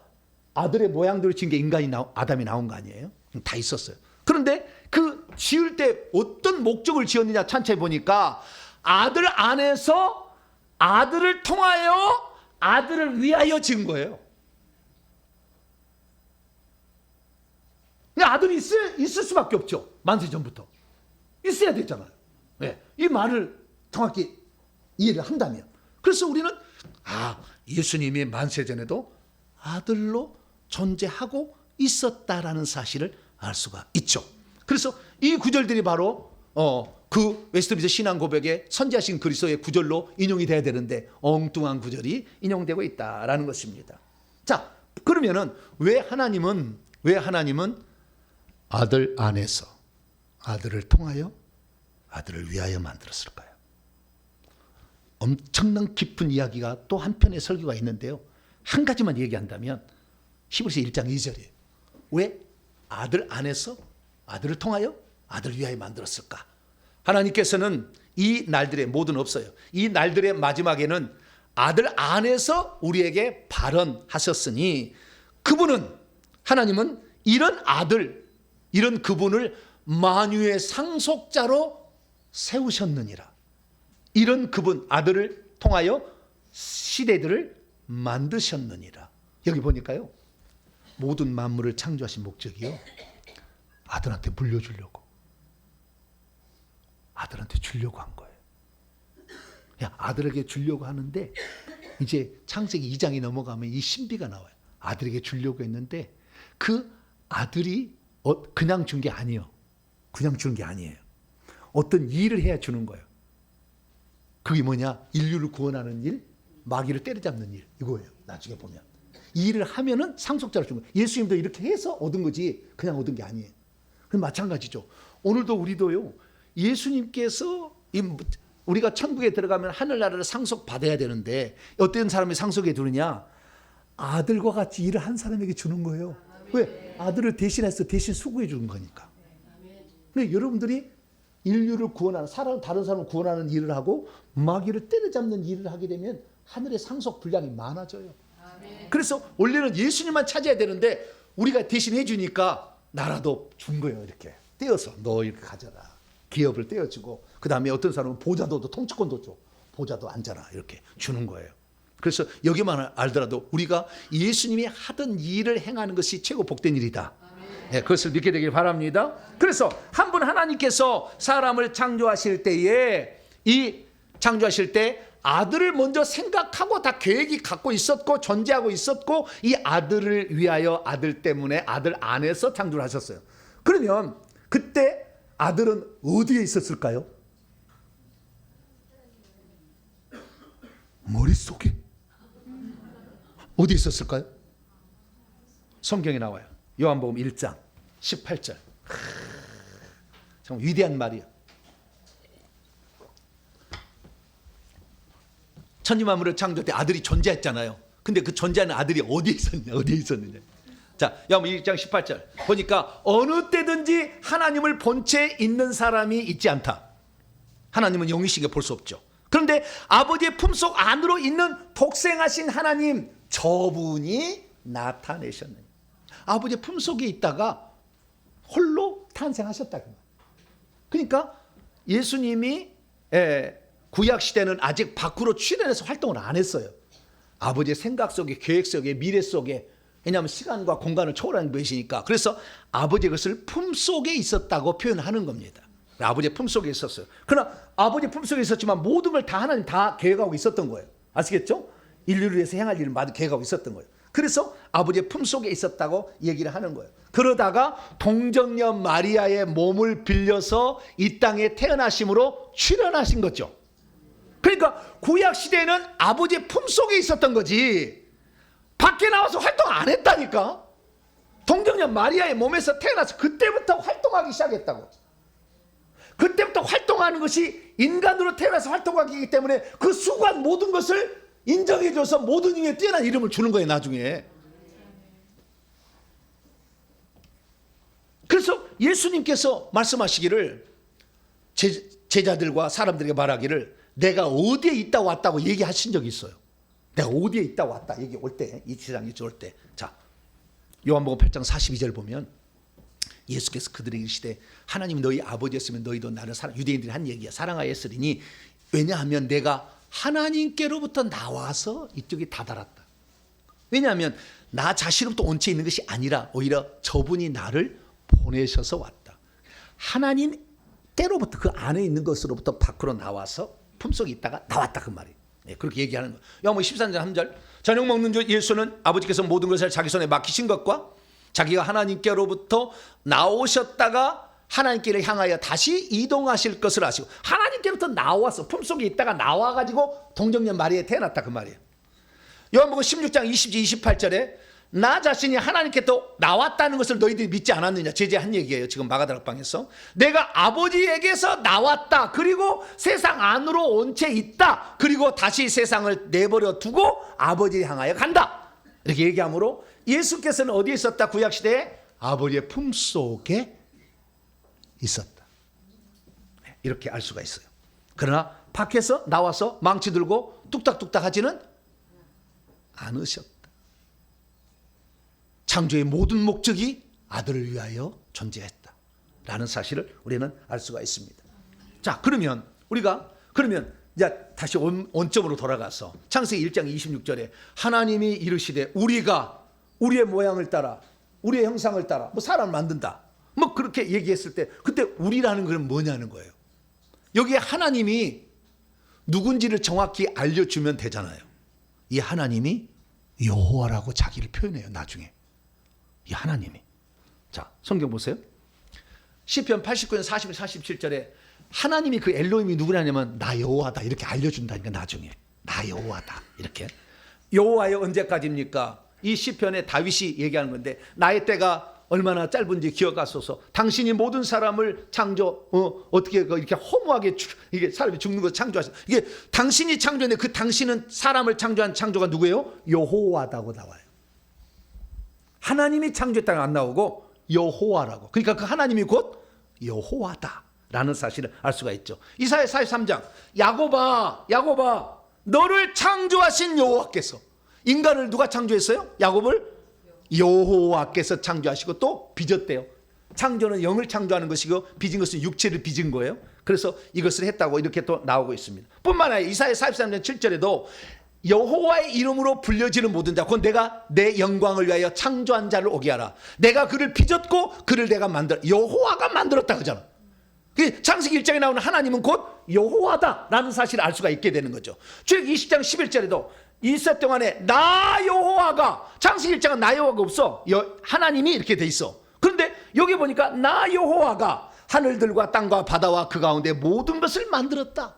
아들의 모양대로 지은 게 아담이 나온 거 아니에요? 다 있었어요. 그런데 그 지을 때 어떤 목적을 지었느냐 찬차에 보니까 아들 안에서 아들을 통하여 아들을 위하여 지은 거예요. 아들이 있을 수밖에 없죠. 만세 전부터. 있어야 됐잖아요. 네. 이 말을 정확히 이해를 한다면. 그래서 우리는 예수님이 만세 전에도 아들로 존재하고 있었다라는 사실을 알 수가 있죠. 그래서 이 구절들이 바로 그 웨스트민스터 신앙 고백에 선지하신 그리스도의 구절로 인용이 돼야 되는데 엉뚱한 구절이 인용되고 있다라는 것입니다. 자, 그러면은 왜 하나님은 아들 안에서 아들을 통하여 아들을 위하여 만들었을까요? 엄청난 깊은 이야기가 또 한편의 설교가 있는데요. 한 가지만 얘기한다면 히브리서 1장 2절이에요. 왜 아들 안에서 아들을 통하여 아들을 위하여 만들었을까? 하나님께서는 이 날들의 모든 없어요. 이 날들의 마지막에는 아들 안에서 우리에게 발언하셨으니 하나님은 이런 아들, 이런 그분을 만유의 상속자로 세우셨느니라. 이런 그분 아들을 통하여 시대들을 만드셨느니라. 여기 보니까요. 모든 만물을 창조하신 목적이요. 아들한테 물려주려고. 아들한테 주려고 한 거예요. 아들에게 주려고 하는데 이제 창세기 2장이 넘어가면 이 신비가 나와요. 아들에게 주려고 했는데 그 아들이 그냥 준 게 아니에요. 그냥 주는 게 아니에요. 어떤 일을 해야 주는 거예요. 그게 뭐냐? 인류를 구원하는 일, 마귀를 때려잡는 일, 이거예요. 나중에 보면. 이 일을 하면은 상속자로 준 거예요. 예수님도 이렇게 해서 얻은 거지 그냥 얻은 게 아니에요. 그럼 마찬가지죠. 오늘도 우리도요. 예수님께서 우리가 천국에 들어가면 하늘나라를 상속받아야 되는데 어떤 사람이 상속에 두느냐? 아들과 같이 일을 한 사람에게 주는 거예요. 왜? 아들을 대신해서 대신 수고해 주는 거니까. 근데 여러분들이 인류를 구원하는 다른 사람을 구원하는 일을 하고 마귀를 때려잡는 일을 하게 되면 하늘의 상속 분량이 많아져요. 그래서 원래는 예수님만 찾아야 되는데 우리가 대신해 주니까 나라도 준 거예요. 이렇게 떼어서 너 이렇게 가져라. 기업을 떼어주고 그 다음에 어떤 사람은 보좌도 통치권도 줘. 보좌도 앉아라. 이렇게 주는 거예요. 그래서 여기만 알더라도 우리가 예수님이 하던 일을 행하는 것이 최고 복된 일이다. 네, 그것을 믿게 되길 바랍니다. 그래서 한 분 하나님께서 사람을 창조하실 때에 창조하실 때 아들을 먼저 생각하고 다 계획이 갖고 있었고 존재하고 있었고 이 아들을 위하여 아들 때문에 아들 안에서 창조를 하셨어요. 그러면 그때 아들은 어디에 있었을까요? 머릿속에? 어디 있었을까요? 성경에 나와요. 요한복음 1장 18절. 정말 위대한 말이에요. 천지만물을 창조할 때 아들이 존재했잖아요. 근데 그 존재하는 아들이 어디에 있었느냐. 자, 요한복음 1장 18절 보니까 어느 때든지 하나님을 본 채 있는 사람이 있지 않다. 하나님은 영이시게 볼 수 없죠. 그런데 아버지의 품속 안으로 있는 독생하신 하나님 저분이 나타내셨느냐. 아버지의 품속에 있다가 홀로 탄생하셨다. 그러니까 예수님이 구약시대는 아직 밖으로 출현해서 활동을 안 했어요. 아버지의 생각 속에 계획 속에 미래 속에 왜냐하면 시간과 공간을 초월하는 분이시니까 그래서 아버지의 것을 품속에 있었다고 표현하는 겁니다. 아버지의 품속에 있었어요. 그러나 아버지의 품속에 있었지만 모든 걸 다 하나님 다 계획하고 있었던 거예요. 아시겠죠? 인류를 위해서 행할 일을 마저 계획하고 있었던 거예요. 그래서 아버지의 품속에 있었다고 얘기를 하는 거예요. 그러다가 동정녀 마리아의 몸을 빌려서 이 땅에 태어나심으로 출현하신 거죠. 그러니까 구약시대에는 아버지의 품속에 있었던 거지 밖에 나와서 활동 안 했다니까. 동정녀 마리아의 몸에서 태어나서 그때부터 활동하기 시작했다고. 그때부터 활동하는 것이 인간으로 태어나서 활동하기 때문에 그 수고한 모든 것을 인정해줘서 모든 중에 뛰어난 이름을 주는 거예요. 나중에. 그래서 예수님께서 말씀하시기를 제자들과 사람들에게 말하기를 내가 어디에 있다 왔다고 얘기하신 적이 있어요. 내가 어디에 있다 왔다 여기 올 때, 이 세상에 올 때. 자, 요한복음 8장 42절 보면 예수께서 그들에게 이르시되 하나님이 너희 아버지였으면 너희도 나를 유대인들이 한 얘기야. 사랑하였으리니 왜냐하면 내가 하나님께로부터 나와서 이쪽에 다다랐다. 왜냐하면 나 자신으로부터 온채 있는 것이 아니라 오히려 저분이 나를 보내셔서 왔다. 하나님 때로부터 그 안에 있는 것으로부터 밖으로 나와서 품속에 있다가 나왔다 그 말이에요. 네, 그렇게 얘기하는 거예요. 요한복음 13장 3절 저녁 먹는 중 예수는 아버지께서 모든 것을 자기 손에 맡기신 것과 자기가 하나님께로부터 나오셨다가 하나님께를 향하여 다시 이동하실 것을 아시고 하나님께로부터 나와서 품속에 있다가 나와가지고 동정녀 마리아에 태어났다 그 말이에요. 요한복음 16장 20절 28절에 나 자신이 하나님께 또 나왔다는 것을 너희들이 믿지 않았느냐. 제재한 얘기예요. 지금 마가다락방에서 내가 아버지에게서 나왔다. 그리고 세상 안으로 온 채 있다. 그리고 다시 세상을 내버려 두고 아버지를 향하여 간다. 이렇게 얘기하므로 예수께서는 어디에 있었다? 구약시대에 아버지의 품속에 있었다. 이렇게 알 수가 있어요. 그러나 밖에서 나와서 망치 들고 뚝딱뚝딱 하지는 않으셨다. 창조의 모든 목적이 아들을 위하여 존재했다라는 사실을 우리는 알 수가 있습니다. 자, 그러면 우리가 이제 다시 원점으로 돌아가서 창세기 1장 26절에 하나님이 이르시되 우리가 우리의 모양을 따라 우리의 형상을 따라 뭐 사람을 만든다. 뭐 그렇게 얘기했을 때 그때 우리라는 건 뭐냐는 거예요. 여기에 하나님이 누군지를 정확히 알려주면 되잖아요. 이 하나님이 여호와라고 자기를 표현해요. 나중에. 이 하나님이. 자, 성경 보세요. 시편 89편 41, 47절에 하나님이 그 엘로힘이 누구냐면 나 여호와다 이렇게 알려준다니까. 나중에 나 여호와다 이렇게. 여호와여 언제까지입니까? 이 시편에 다윗이 얘기하는 건데 나의 때가 얼마나 짧은지 기억하소서. 당신이 모든 사람을 어떻게 이렇게 허무하게 이게 사람이 죽는 것 창조하셨어. 이게 당신이 창조했는데 그 당신은 사람을 창조한 창조가 누구예요? 여호와다고 나와요. 하나님이 창조했다가 안 나오고 여호와라고. 그러니까 그 하나님이 곧 여호와다라는 사실을 알 수가 있죠. 이사야 43장 야곱아 너를 창조하신 여호와께서. 인간을 누가 창조했어요? 야곱을 여호와께서 창조하시고 또 빚었대요. 창조는 영을 창조하는 것이고 빚은 것은 육체를 빚은 거예요. 그래서 이것을 했다고 이렇게 또 나오고 있습니다. 뿐만 아니라 이사야 43장 7절에도 여호와의 이름으로 불려지는 모든 자 곧 내가 내 영광을 위하여 창조한 자를 오게 하라. 내가 그를 빚었고 그를 내가 만들어. 여호와가 만들었다 그러잖아. 창세기 1장에 나오는 하나님은 곧 여호와다라는 사실을 알 수가 있게 되는 거죠. 출애굽기 20장 11절에도 이세 동안에 나 여호와가, 창세기 1장은 나 여호와가 없어. 하나님이 이렇게 돼 있어. 그런데 여기 보니까 나 여호와가 하늘들과 땅과 바다와 그 가운데 모든 것을 만들었다.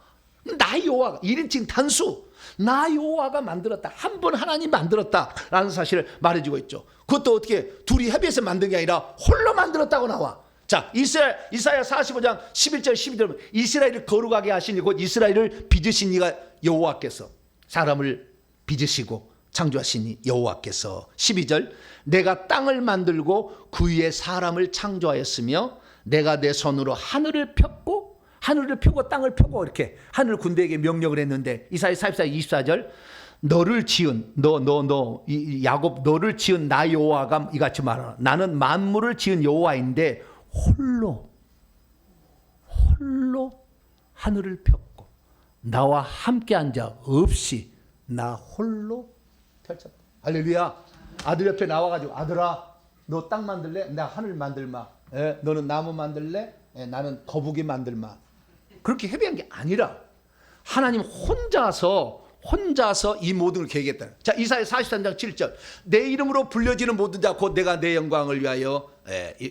나 여호와가 1인칭 단수, 나 여호와가 만들었다. 한 번 하나님 만들었다라는 사실을 말해주고 있죠. 그것도 어떻게 둘이 협의해서 만든 게 아니라 홀로 만들었다고 나와. 자, 이사야 45장 11절 12절 이스라엘을 거룩하게 하시니 곧 이스라엘을 빚으신 이가 여호와께서 사람을 빚으시고 창조하시니 여호와께서. 12절 내가 땅을 만들고 그 위에 사람을 창조하였으며 내가 내 손으로 하늘을 펴고 땅을 펴고 이렇게 하늘 군대에게 명령을 했는데 이사야 44장 24절 너를 지은 야곱 너를 지은 나 여호와가 이같이 말하라. 나는 만물을 지은 여호와인데 홀로 하늘을 폈고 나와 함께한 자 없이 나 홀로 펼쳤다. 할렐루야. 아들 옆에 나와가지고 아들아 너 땅 만들래? 나 하늘 만들마. 너는 나무 만들래? 나는 거북이 만들마. 그렇게 협의한 게 아니라 하나님 혼자서 이 모든 걸 계획했다. 자, 이사야 43장 7절 내 이름으로 불려지는 모든 자 곧 내가 내 영광을 위하여.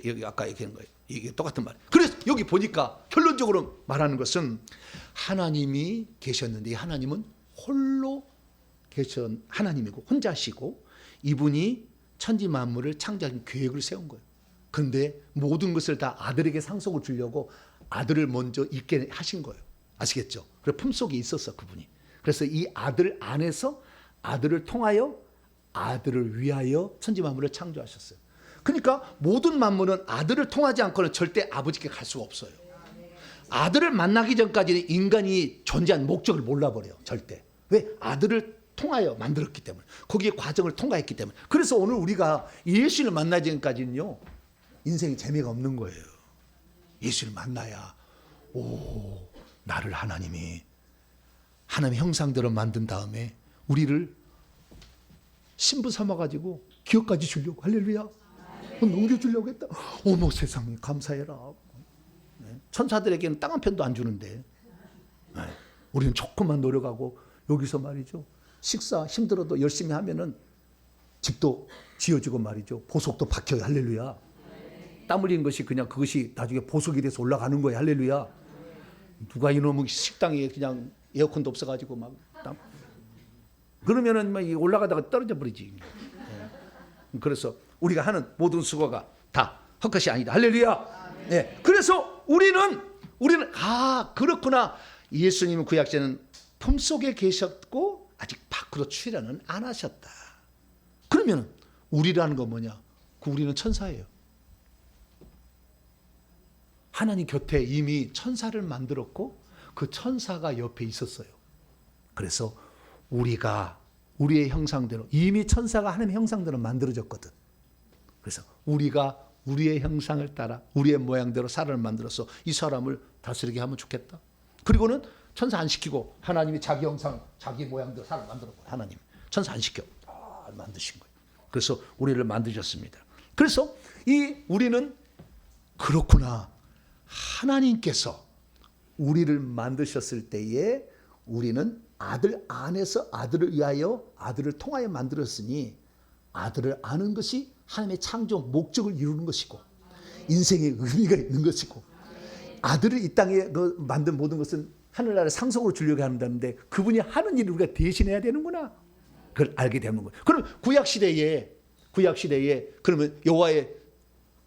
여기 아까 얘기한 거예요. 이게 똑같은 말. 그래서 여기 보니까 결론적으로 말하는 것은 하나님이 계셨는데 하나님은 홀로 계신 하나님이고 혼자시고 이분이 천지 만물을 창조하는 계획을 세운 거예요. 그런데 모든 것을 다 아들에게 상속을 주려고 아들을 먼저 있게 하신 거예요. 아시겠죠? 그래서 품속에 있었어 그분이. 그래서 이 아들 안에서 아들을 통하여 아들을 위하여 천지 만물을 창조하셨어요. 그러니까 모든 만물은 아들을 통하지 않고는 절대 아버지께 갈 수가 없어요. 아들을 만나기 전까지는 인간이 존재한 목적을 몰라버려요. 절대. 왜? 아들을 통하여 만들었기 때문에. 거기에 과정을 통과했기 때문에. 그래서 오늘 우리가 예수를 만나기 전까지는요 인생에 재미가 없는 거예요. 예수를 만나야 나를 하나님의 형상대로 만든 다음에 우리를 신부 삼아가지고 기업까지 주려고. 할렐루야. 넘겨주려고 했다. 어머 세상에 감사해라. 천사들에게는 땅 한 편도 안 주는데 우리는 조금만 노력하고 여기서 말이죠 식사 힘들어도 열심히 하면은 집도 지어지고 말이죠 보석도 박혀요. 할렐루야. 땀 흘리는 것이 그냥 그것이 나중에 보석이 돼서 올라가는 거예요. 할렐루야. 누가 이놈의 식당에 그냥 에어컨도 없어가지고 막 땀 그러면은 막 올라가다가 떨어져 버리지. 그래서 우리가 하는 모든 수고가 다 헛것이 아니다. 할렐루야. 네. 그래서 우리는 그렇구나. 예수님은 구약시대는 품속에 계셨고 아직 밖으로 출현은 안 하셨다. 그러면 우리라는 건 뭐냐? 우리는 천사예요. 하나님 곁에 이미 천사를 만들었고 그 천사가 옆에 있었어요. 그래서 우리가 우리의 형상대로 이미 천사가 하나님의 형상대로 만들어졌거든. 그래서 우리가 우리의 형상을 따라 우리의 모양대로 사람을 만들어서 이 사람을 다스리게 하면 좋겠다. 그리고는 천사 안 시키고 하나님이 자기 형상 자기 모양대로 사람 만들었고 하나님 천사 안 시켜 만드신 거예요. 그래서 우리를 만드셨습니다. 그래서 우리는 그렇구나. 하나님께서 우리를 만드셨을 때에 우리는 아들 안에서 아들을 위하여 아들을 통하여 만들었으니 아들을 아는 것이 하나님의 창조 목적을 이루는 것이고 인생의 의미가 있는 것이고 아들을 이 땅에 만든 모든 것은 하늘나라의 상속으로 주려고 한다는데 그분이 하는 일을 우리가 대신해야 되는구나. 그걸 알게 되는 거예요. 그럼 구약 시대에 그러면 여호와의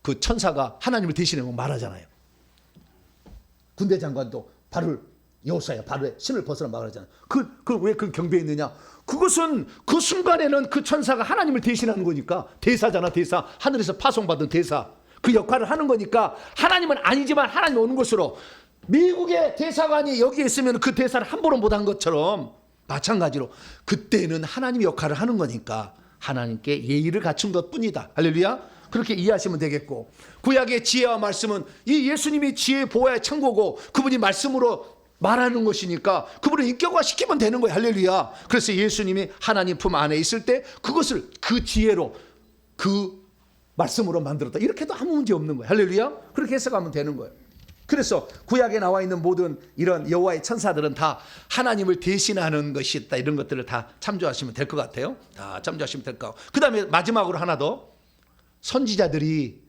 그 천사가 하나님을 대신하고 말하잖아요. 군대 장관도 발을 여호사야 발에 신을 벗으라 말하잖아요. 왜 그 경배했느냐? 그것은 그 순간에는 그 천사가 하나님을 대신하는 거니까 대사잖아. 대사. 하늘에서 파송받은 대사. 그 역할을 하는 거니까 하나님은 아니지만 하나님 오는 것으로 미국의 대사관이 여기에 있으면 그 대사를 함부로 못한 것처럼 마찬가지로 그때는 하나님의 역할을 하는 거니까 하나님께 예의를 갖춘 것뿐이다. 할렐루야. 그렇게 이해하시면 되겠고, 구약의 지혜와 말씀은 이 예수님이 지혜의 보화의 창고고 그분이 말씀으로 말하는 것이니까 그분을 인격화시키면 되는 거예요. 할렐루야. 그래서 예수님이 하나님 품 안에 있을 때 그것을 그 지혜로 그 말씀으로 만들었다. 이렇게도 아무 문제 없는 거예요. 할렐루야. 그렇게 해석하면 되는 거예요. 그래서 구약에 나와 있는 모든 이런 여호와의 천사들은 다 하나님을 대신하는 것이 있다. 이런 것들을 다 참조하시면 될 것 같아요. 다 참조하시면 될 것 같고, 그 다음에 마지막으로 하나 더, 선지자들이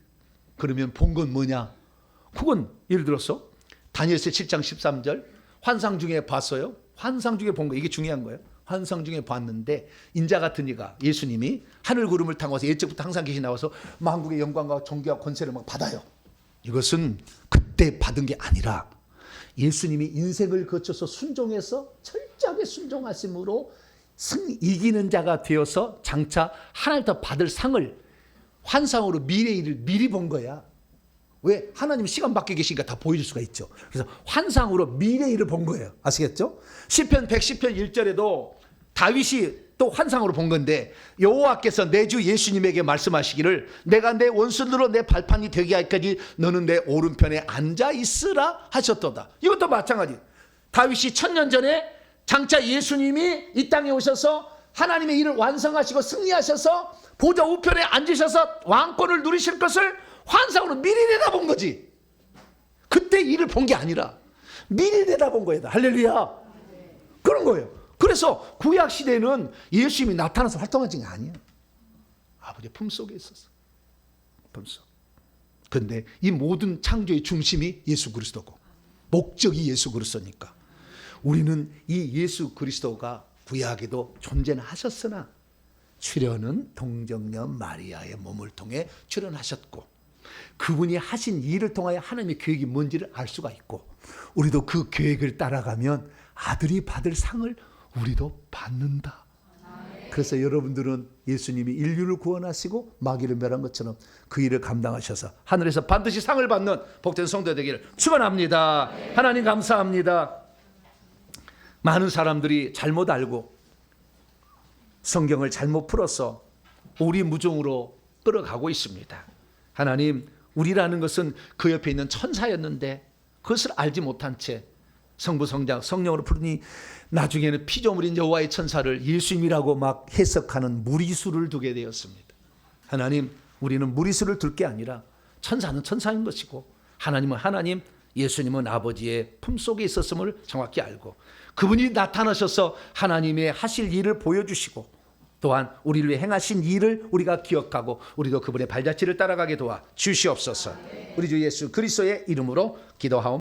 그러면 본 건 뭐냐? 그건 예를 들어서 다니엘서 7장 13절 환상 중에 봤어요. 환상 중에 본 거, 이게 중요한 거예요. 환상 중에 봤는데 인자 같은 이가, 예수님이 하늘 구름을 타고 와서 예적부터 항상 계시 나와서 만국의 영광과 존귀와 권세를 막 받아요. 이것은 그때 받은 게 아니라 예수님이 인생을 거쳐서 순종해서 철저하게 순종하심으로 이기는 자가 되어서 장차 하나님부터 받을 상을 환상으로 미래의 일을 미리 본 거야. 왜? 하나님 시간 밖에 계시니까 다 보여줄 수가 있죠. 그래서 환상으로 미래의 일을 본 거예요. 아시겠죠? 시편 110편 1절에도 다윗이 또 환상으로 본 건데, 여호와께서 내 주 예수님에게 말씀하시기를 내가 내 원수들로 내 발판이 되게 하기까지 너는 내 오른편에 앉아 있으라 하셨도다. 이것도 마찬가지. 다윗이 1000년 전에 장차 예수님이 이 땅에 오셔서 하나님의 일을 완성하시고 승리하셔서 보좌 우편에 앉으셔서 왕권을 누리실 것을 환상으로 미리 내다본 거지. 그때 일을 본 게 아니라 미리 내다본 거예요. 할렐루야. 그런 거예요. 그래서 구약 시대는 예수님이 나타나서 활동하신 게 아니에요. 아버지 품속에 있었어. 품속. 그런데 이 모든 창조의 중심이 예수 그리스도고 목적이 예수 그리스도니까 우리는 이 예수 그리스도가 구약에도 존재는 하셨으나 출현은 동정녀 마리아의 몸을 통해 출현하셨고, 그분이 하신 일을 통하여 하나님의 계획이 뭔지를 알 수가 있고, 우리도 그 계획을 따라가면 아들이 받을 상을 우리도 받는다. 그래서 여러분들은 예수님이 인류를 구원하시고 마귀를 멸한 것처럼 그 일을 감당하셔서 하늘에서 반드시 상을 받는 복된 성도 되기를 축원합니다. 하나님 감사합니다. 많은 사람들이 잘못 알고 성경을 잘못 풀어서 오리무중으로 끌어가고 있습니다. 하나님, 우리라는 것은 그 옆에 있는 천사였는데 그것을 알지 못한 채 성부 성자 성령으로 부르니 나중에는 피조물인 여호와의 천사를 예수님이라고 막 해석하는 무리수를 두게 되었습니다. 하나님, 우리는 무리수를 둘 게 아니라 천사는 천사인 것이고 하나님은 하나님, 예수님은 아버지의 품속에 있었음을 정확히 알고 그분이 나타나셔서 하나님의 하실 일을 보여주시고 또한 우리를 위해 행하신 일을 우리가 기억하고 우리도 그분의 발자취를 따라가게 도와 주시옵소서. 우리 주 예수 그리스도의 이름으로 기도하옵나이다.